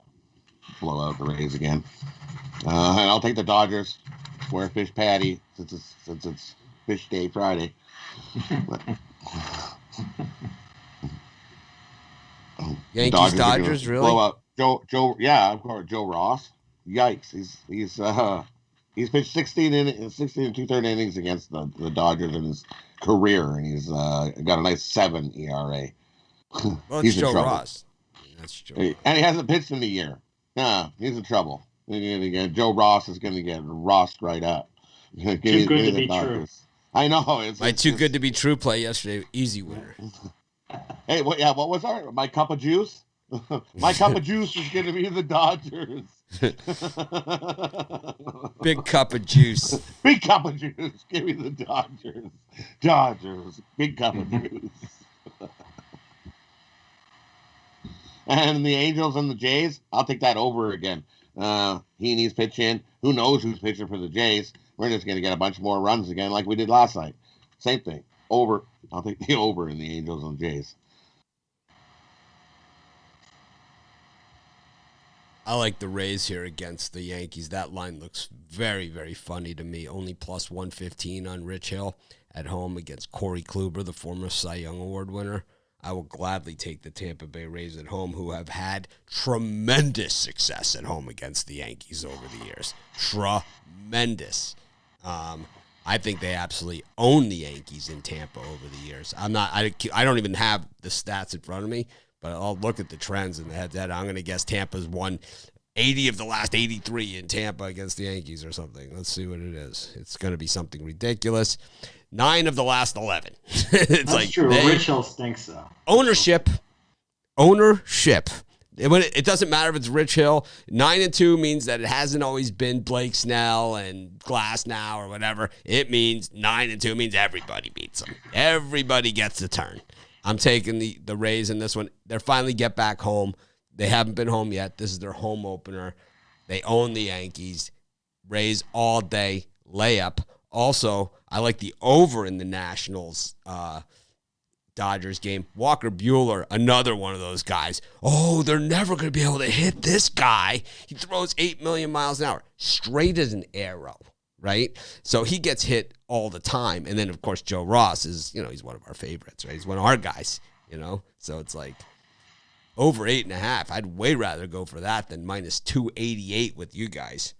S3: Blow out the Rays again. And I'll take the Dodgers. Square fish patty since it's Fish Day Friday.
S1: Yankees, Dodgers, really?
S3: Blow up Joe. Yeah, of course, Joe Ross. Yikes! He's pitched 16 and 2/3 innings against the Dodgers in his career, and he's got a nice 7 ERA.
S1: Well, it's Joe Ross. That's Joe.
S3: And he hasn't pitched in a year. Nah, he's in trouble. Joe Ross is going to get rossed right up.
S2: Too good to be true.
S3: I know.
S1: My too good to be true play yesterday. Easy winner.
S3: Hey, what was our my cup of juice? My cup of juice is going to be the Dodgers.
S1: Big cup of juice.
S3: Big cup of juice. Give me the Dodgers. Dodgers. Big cup of juice. And the Angels and the Jays, I'll take that over again. Heaney's pitching. Who knows who's pitching for the Jays? We're just going to get a bunch more runs again like we did last night. Same thing. Over. I'll take the over in the Angels and Jays.
S1: I like the Rays here against the Yankees. That line looks very, very funny to me. Only +115 on Rich Hill at home against Corey Kluber, the former Cy Young Award winner. I will gladly take the Tampa Bay Rays at home, who have had tremendous success at home against the Yankees over the years. Tremendous. I think they absolutely own the Yankees in Tampa over the years. I don't even have the stats in front of me, but I'll look at the trends in the head-to-head. I'm going to guess Tampa's won 80 of the last 83 in Tampa against the Yankees or something. Let's see what it is. It's going to be something ridiculous. 9 of the last 11. It's
S2: That's true. Rich Hill stinks, though.
S1: Ownership. It doesn't matter if it's Rich Hill. 9-2 means that it hasn't always been Blake Snell and Glass now or whatever. It means 9-2 means everybody beats them. Everybody gets a turn. I'm taking the Rays in this one. They finally get back home. They haven't been home yet. This is their home opener. They own the Yankees. Rays all day layup. Also, I like the over in the Nationals Dodgers game. Walker Buehler, another one of those guys. Oh, they're never going to be able to hit this guy. He throws 8 million miles an hour, straight as an arrow, right? So he gets hit all the time. And then, of course, Joe Ross is, he's one of our favorites, right? He's one of our guys, So it's like over 8.5. I'd way rather go for that than minus 288 with you guys.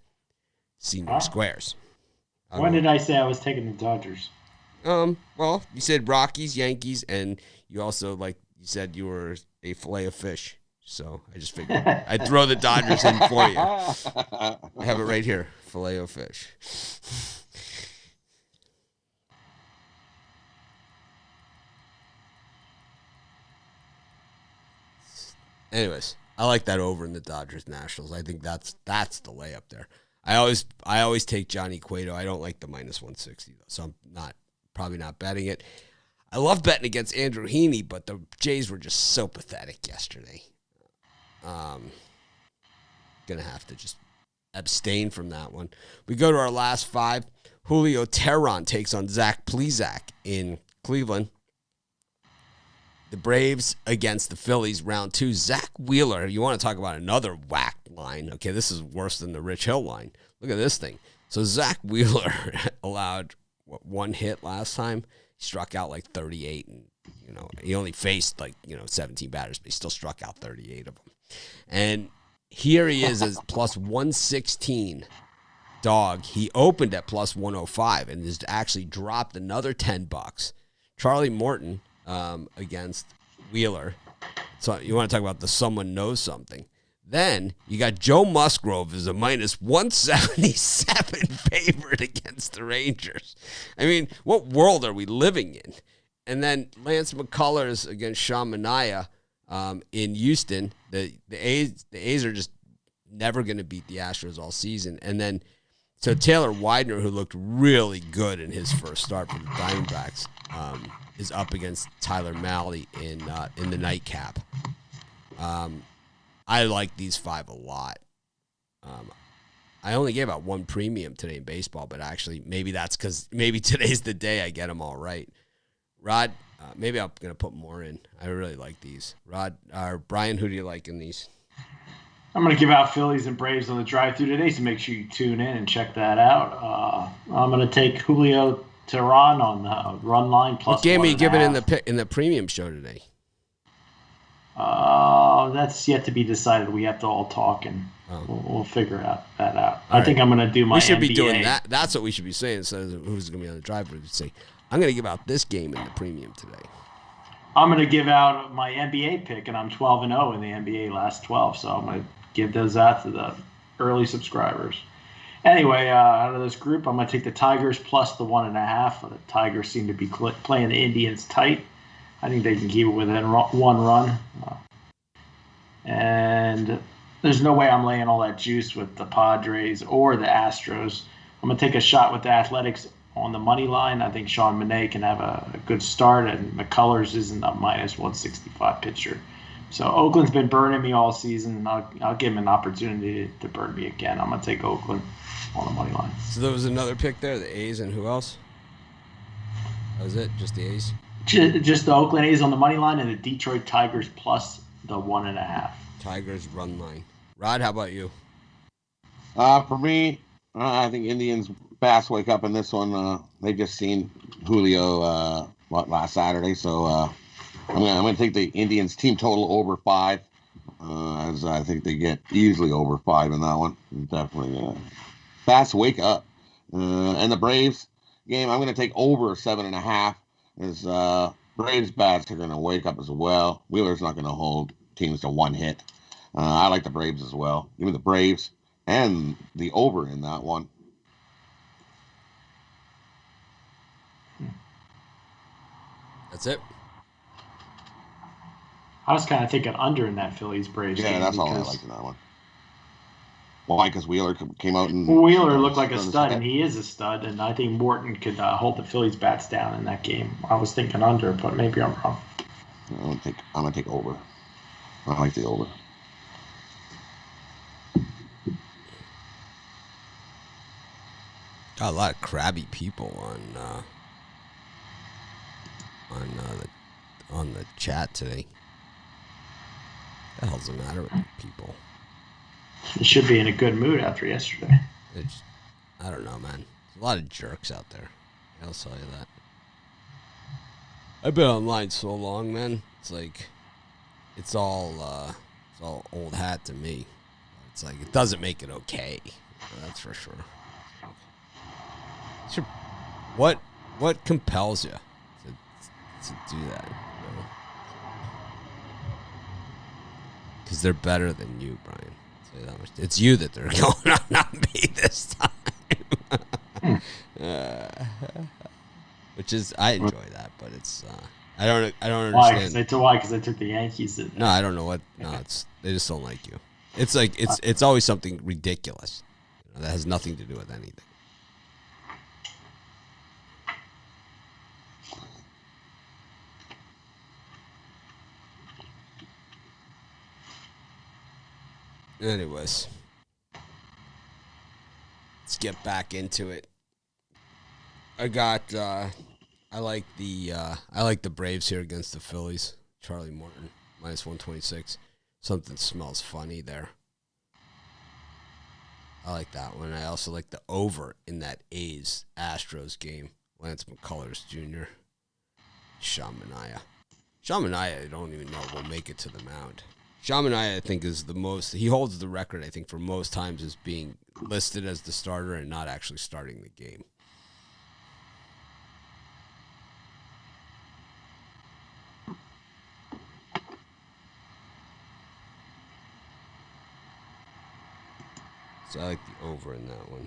S1: Senior squares.
S2: When did I say I was taking the Dodgers?
S1: Well, you said Rockies, Yankees, and you also, you said you were a fillet of fish. So I just figured I'd throw the Dodgers in for you. I have it right here, fillet of fish. Anyways, I like that over in the Dodgers Nationals. I think that's the layup there. I always take Johnny Cueto. I don't like the minus 160 though, so I'm probably not betting it. I love betting against Andrew Heaney, but the Jays were just so pathetic yesterday. Gonna have to just abstain from that one. We go to our last 5. Julio Teheran takes on Zach Plesac in Cleveland. The Braves against the Phillies, round 2. Zach Wheeler, you want to talk about another whacked line. Okay, this is worse than the Rich Hill line. Look at this thing. So Zach Wheeler allowed, one hit last time? He struck out 38, and, he only faced 17 batters, but he still struck out 38 of them. And here he is as plus 116 dog. He opened at plus 105 and has actually dropped another $10. Charlie Morton against Wheeler. So you want to talk about the someone knows something. Then you got Joe Musgrove as a minus 177 favorite against the Rangers. I mean, what world are we living in? And then Lance McCullers against Sean Manaea in Houston. The A's are just never going to beat the Astros all season. And then so Taylor Widener, who looked really good in his first start for the Diamondbacks, is up against Tyler Mahle in the nightcap. I like these 5 a lot. I only gave out 1 premium today in baseball, but actually maybe that's because maybe today's the day I get them all right. Rod, maybe I'm going to put more in. I really like these. Rod, or Brian, who do you like in these?
S2: I'm going to give out Phillies and Braves on the drive-thru today, so make sure you tune in and check that out. I'm going to take Julio Teheran on the run line plus.
S1: What game are you giving in the premium show today?
S2: That's yet to be decided. We have to all talk and we'll figure that out.
S1: All
S2: I think I'm going to do my.
S1: We should
S2: NBA.
S1: be doing that. That's what we should be saying instead of who's going to be on the drive-thru. Say, I'm going to give out this game in the premium today.
S2: I'm going to give out my NBA pick, and I'm 12-0 in the NBA last 12, so I'm going to give those out to the early subscribers. Anyway, out of this group, I'm going to take the Tigers plus the 1.5. The Tigers seem to be playing the Indians tight. I think they can keep it within 1 run. And there's no way I'm laying all that juice with the Padres or the Astros. I'm going to take a shot with the Athletics on the money line. I think Sean Manaea can have a good start, and McCullers isn't a minus 165 pitcher. So Oakland's been burning me all season. I'll give him an opportunity to burn me again. I'm going to take Oakland on the money line.
S1: So there was another pick there, the A's, and who else? That was it? Just the A's?
S2: Just the Oakland A's on the money line and the Detroit Tigers plus the 1.5.
S1: Tigers run line. Rod, how about you?
S3: For me, I think Indians fast wake up in this one. They just seen Julio last Saturday, so I'm gonna take the Indians team total over 5, as I think they get easily over 5 in that one. Definitely fast wake up. And the Braves game, I'm gonna take over 7.5. As Braves bats are gonna wake up as well. Wheeler's not gonna hold teams to 1 hit. I like the Braves as well. Even the Braves and the over in that one.
S1: That's it.
S2: I was kind of thinking under in that Phillies Braves game.
S3: Yeah, that's all I liked in that one. Why? Because Wheeler came out and
S2: Wheeler looked like a stud, and he is a stud. And I think Morton could hold the Phillies bats down in that game. I was thinking under, but maybe I'm wrong.
S3: I'm gonna take over. I like the over.
S1: Got a lot of crabby people on the chat today. What the hell's the matter with people?
S2: He should be in a good mood after yesterday.
S1: I don't know, man. There's a lot of jerks out there. I'll tell you that. I've been online so long, man. It's like, it's all old hat to me. It's like, it doesn't make it okay. That's for sure. What compels you to do that? Because they're better than you, Brian. I'll tell you that much. It's you that they're going on, not me this time. Which is, I enjoy that, but it's I don't understand.
S2: Why? Because they took the Yankees.
S1: No, I don't know what. No, they just don't like you. It's like it's always something ridiculous that has nothing to do with anything. Anyways, let's get back into it. I like the Braves here against the Phillies. Charlie Morton minus 126. Something smells funny there. I like that one. I also like the over in that A's Astros game. Lance McCullers Jr. Sean Manaea. Sean Manaea, I don't even know will make it to the mound. Sean Manaea, I think, is the most. He holds the record, I think, for most times as being listed as the starter and not actually starting the game. So I like the over in that one.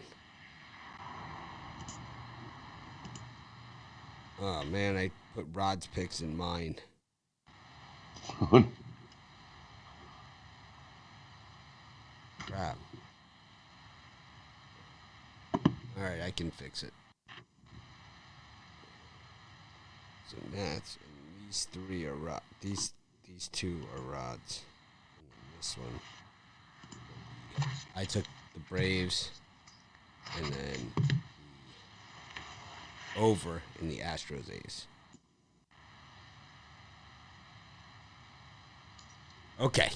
S1: Oh, man, I put Rod's picks in mine. Crap. All right, I can fix it. So Nats, and these three are these two are Rods, and then this one. I took the Braves, and then the over in the Astros A's. Okay.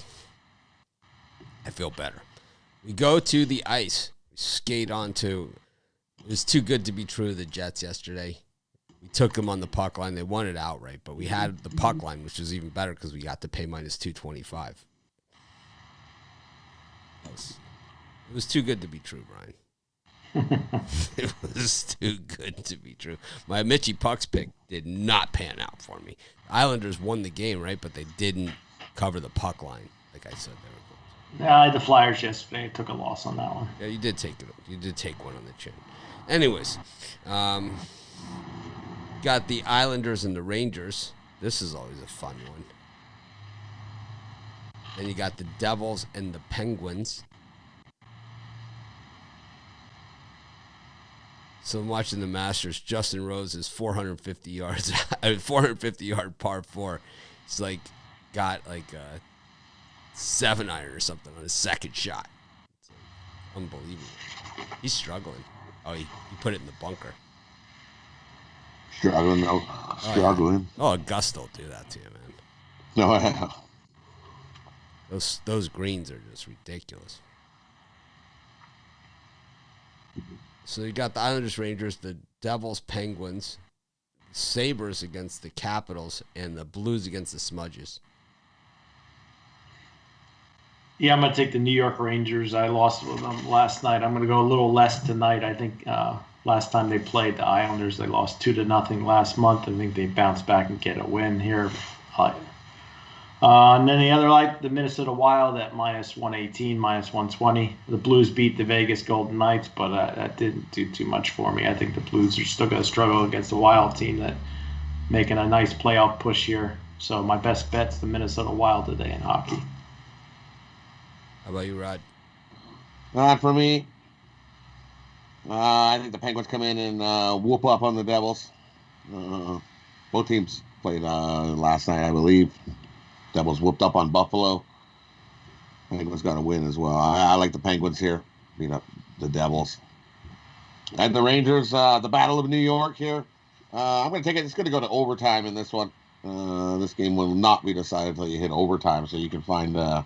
S1: I feel better. We go to the ice. We skate onto. It was too good to be true, the Jets yesterday. We took them on the puck line. They won it outright, but we had the puck line, which was even better because we got to pay minus 225. It was too good to be true, Brian. It was too good to be true. My Mitchie Pucks pick did not pan out for me. The Islanders won the game, right? But they didn't cover the puck line, like I said they were going to.
S2: Yeah, the Flyers yesterday took a loss on that one.
S1: Yeah, you did take it. You did take one on the chin. Anyways, got the Islanders and the Rangers. This is always a fun one. Then you got the Devils and the Penguins. So I'm watching the Masters. Justin Rose is 450 yards, 450-yard par 4. He's got a 7-iron or something on his second shot. It's unbelievable. He's struggling. Oh, he put it in the bunker.
S3: Struggling, though. Struggling.
S1: Oh, Augusta will do that to you, man.
S3: No, I have.
S1: Those greens are just ridiculous. So you got the Islanders, Rangers, the Devils, Penguins, Sabres against the Capitals, and the Blues against the Smudges.
S2: Yeah, I'm going to take the New York Rangers. I lost with them last night. I'm going to go a little less tonight. I think last time they played the Islanders, they lost 2-0 last month. I think they bounce back and get a win here. And then the other, the Minnesota Wild at minus 118, minus 120. The Blues beat the Vegas Golden Knights, but that didn't do too much for me. I think the Blues are still going to struggle against the Wild team that making a nice playoff push here. So my best bet's the Minnesota Wild today in hockey.
S1: How about you, Rod?
S3: For me, I think the Penguins come in and whoop up on the Devils. Both teams played last night, I believe. Devils whooped up on Buffalo. Penguins got to win as well. I like the Penguins here, beat up the Devils. And the Rangers, the Battle of New York here. I'm going to take it. It's going to go to overtime in this one. This game will not be decided until you hit overtime, so you can find a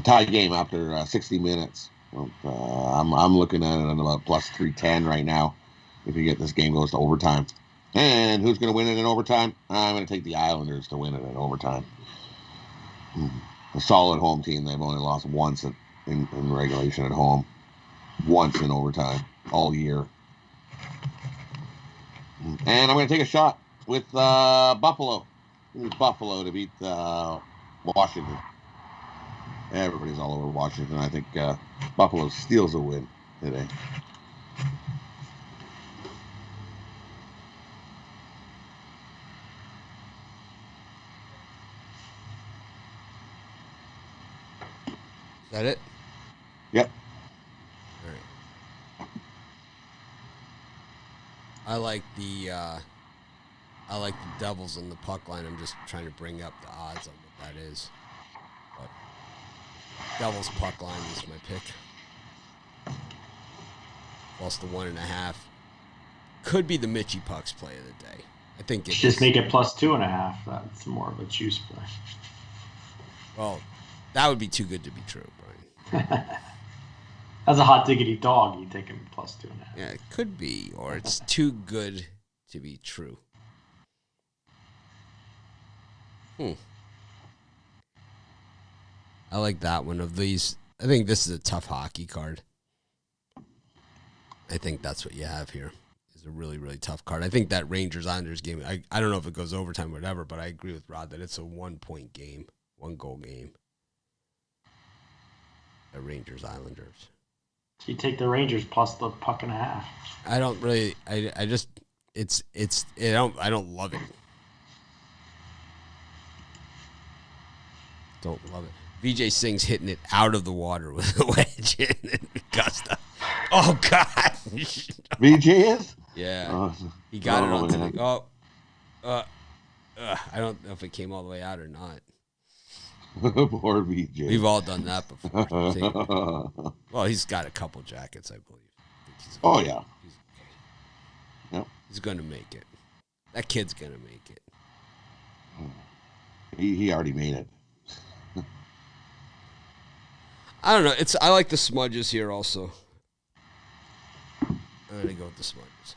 S3: tie game after 60 minutes. I'm looking at it at about plus 310 right now if you get this game goes to overtime. And who's going to win it in overtime? I'm going to take the Islanders to win it in overtime. A solid home team. They've only lost once in regulation at home. Once in overtime all year. And I'm going to take a shot with Buffalo. Buffalo to beat Washington. Everybody's all over Washington. I think Buffalo steals a win today.
S1: Is that it?
S3: Yep.
S1: All right. I like the Devils on the puck line. I'm just trying to bring up the odds on what that is. But Devils puck line is my pick. Plus the 1.5. Could be the Mitchie Pucks play of the day. I think it's
S2: just make it plus 2.5. That's more of a juice play.
S1: Well, that would be too good to be true, Brian.
S2: As a hot diggity dog, you take him plus 2.5.
S1: Yeah, it could be, or it's too good to be true. I like that one of these. I think this is a tough hockey card. I think that's what you have here. Is a really, really tough card. I think that Rangers-Islanders game, I don't know if it goes overtime or whatever, but I agree with Rod that it's a 1-point game, 1-goal game. The Rangers-Islanders.
S2: You take the Rangers plus the 1.5.
S1: I don't really. I just. I don't love it. Don't love it. VJ Singh's hitting it out of the water with a wedge in Augusta. Oh God.
S3: VJ is?
S1: Yeah. He got it onto the. I don't know if it came all the way out or not.
S3: Poor VJ.
S1: We've all done that before. Well, he's got a couple jackets, I believe.
S3: Yeah.
S1: He's going to make it. That kid's going to make it.
S3: He already made it.
S1: I don't know. I like the smudges here also. I'm going to go with the smudges.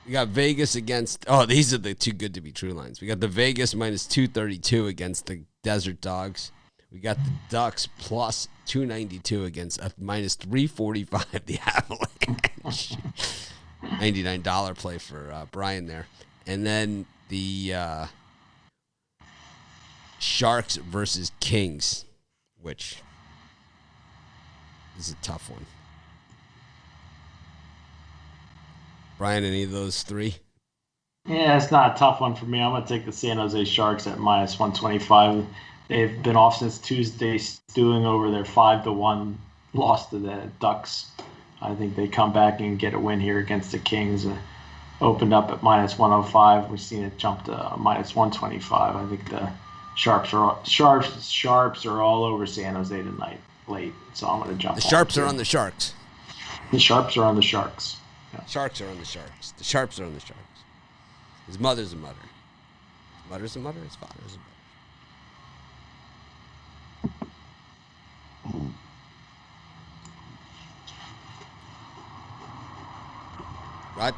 S1: We got Vegas against... Oh, these are the too good to be true lines. We got the Vegas minus 232 against the Desert Dogs. We got the Ducks plus 292 against minus 345 the Avalanche. $99 play for Brian there. And then the Sharks versus Kings, which is a tough one. Brian, any of those three?
S2: Yeah, it's not a tough one for me. I'm going to take the San Jose Sharks at minus 125. They've been off since Tuesday, stewing over their 5-1 loss to the Ducks. I think they come back and get a win here against the Kings. Opened up at minus 105. We've seen it jump to minus 125. I think the Sharps are all over San Jose tonight late. So I'm going to jump.
S1: The Sharps are on the Sharks.
S2: The Sharps are on the Sharks. Yeah.
S1: Sharks are on the Sharks. The Sharps are on the Sharks. His mother's a mother. His mother's a mother. His father's a mother. Right?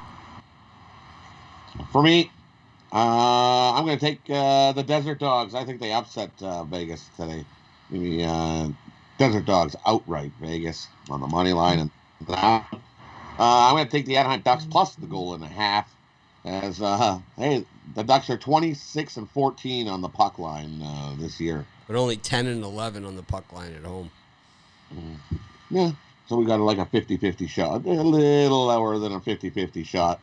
S3: For me, I'm going to take the Desert Dogs. I think they upset Vegas today. Maybe Desert Dogs outright Vegas on the money line. And I'm going to take the Anaheim Ducks plus the 1.5. As hey, the Ducks are 26-14 on the puck line this year,
S1: but only 10-11 on the puck line at home.
S3: Yeah, so we got like a 50-50 shot, a little lower than a 50-50 shot.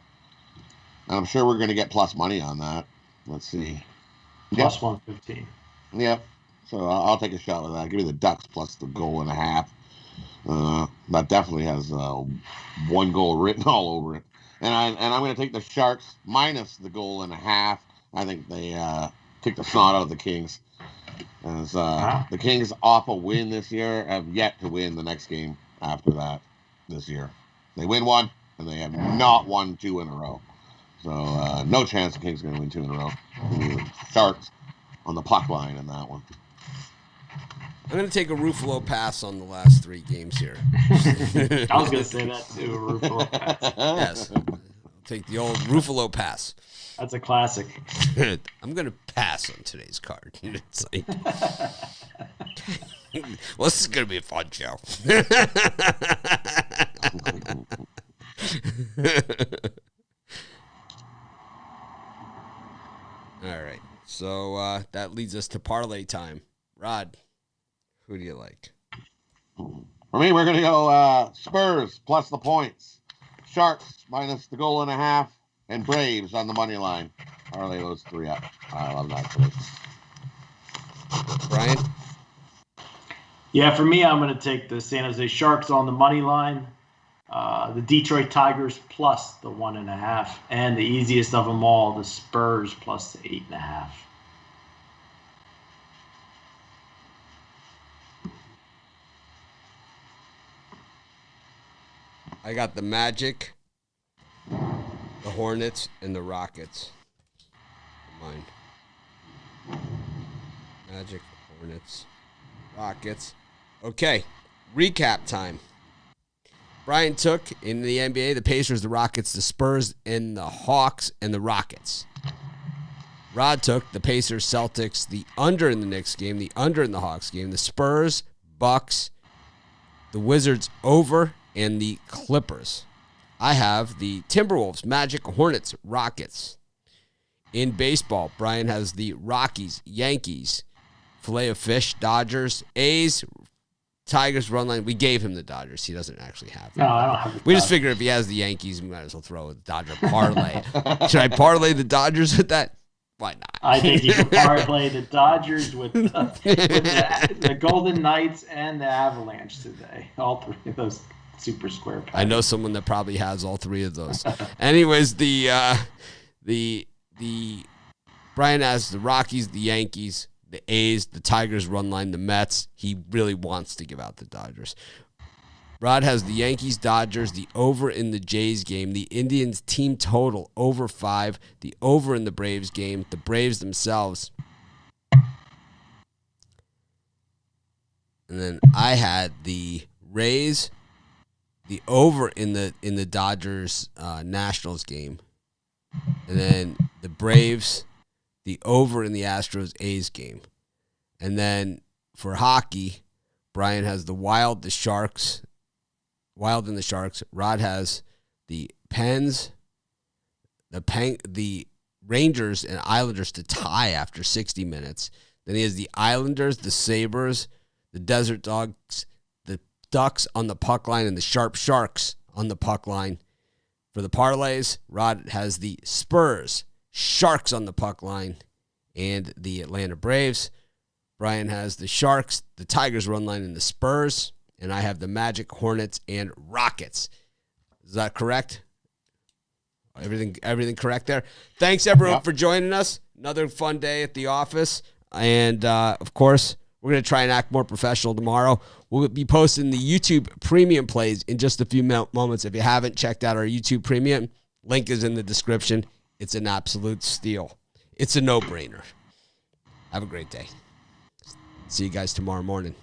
S3: And I'm sure we're going to get plus money on that. Let's see.
S2: Plus 115.
S3: Yep. So I'll take a shot with that. Give me the Ducks plus the goal and a half. That definitely has one goal written all over it. And I'm going to take the Sharks minus the goal and a half. I think they kick the snot out of the Kings. As the Kings, off a win this year, have yet to win the next game after that this year. They win one, and they have not won 2 in a row. So no chance the Kings are going to win 2 in a row. Sharks on the puck line in that one.
S1: I'm going to take a Ruffalo pass on the last 3 games here.
S2: I was going to say that too, a Ruffalo pass.
S1: Yes. I'll take the old Ruffalo pass.
S2: That's a classic.
S1: I'm going to pass on today's card. It's like, well, this is going to be a fun show. All right. So that leads us to parlay time. Rod, who do you like?
S3: For me, we're going to go Spurs plus the points. Sharks minus the goal and a half. And Braves on the money line. Parlay those 3 up. I love that.
S1: Brian?
S2: Yeah, for me, I'm going to take the San Jose Sharks on the money line. The Detroit Tigers plus the 1.5. And the easiest of them all, the Spurs plus the 8.5.
S1: I got the Magic, the Hornets, and the Rockets. Mine. Magic, Hornets, Rockets. Okay, recap time. Brian took in the NBA the Pacers, the Rockets, the Spurs, and the Hawks, and the Rockets. Rod took the Pacers, Celtics, the under in the Knicks game, the under in the Hawks game, the Spurs, Bucks, the Wizards over, and the Clippers. I have the Timberwolves, Magic, Hornets, Rockets. In baseball, Brian has the Rockies, Yankees, Filet-O-Fish, Dodgers, A's, Tigers, run line. We gave him the Dodgers. He doesn't actually have them.
S2: No, I don't have the
S1: We just figured if he has the Yankees, we might as well throw a Dodger parlay. Should I parlay the Dodgers with that? Why not?
S2: I think you can parlay the Dodgers with the Golden Knights and the Avalanche today. All 3 of those super square packs.
S1: I know someone that probably has all 3 of those. Anyways, the Brian has the Rockies, the Yankees, the A's, the Tigers run line, the Mets. He really wants to give out the Dodgers. Rod has the Yankees, Dodgers, the over in the Jays game, the Indians team total over 5, the over in the Braves game, the Braves themselves. And then I had the Rays, the over in the Dodgers Nationals game, and then the Braves, the over in the Astros A's game. And then for hockey, Brian has the Wild, the Sharks, Wild and the Sharks. Rod has the Pens, the Rangers and Islanders to tie after 60 minutes. Then he has the Islanders, the Sabres, the Desert Dogs, the Ducks on the puck line, and the Sharp Sharks on the puck line. For the parlays, Rod has the Spurs, Sharks on the puck line, and the Atlanta Braves. Brian has the Sharks, the Tigers run line, and the Spurs. And I have the Magic, Hornets, and Rockets. Is that correct? Everything correct there? Thanks, everyone, for joining us. Another fun day at the office. And, of course, we're going to try and act more professional tomorrow. We'll be posting the YouTube Premium plays in just a few moments. If you haven't checked out our YouTube Premium, link is in the description. It's an absolute steal. It's a no-brainer. Have a great day. See you guys tomorrow morning.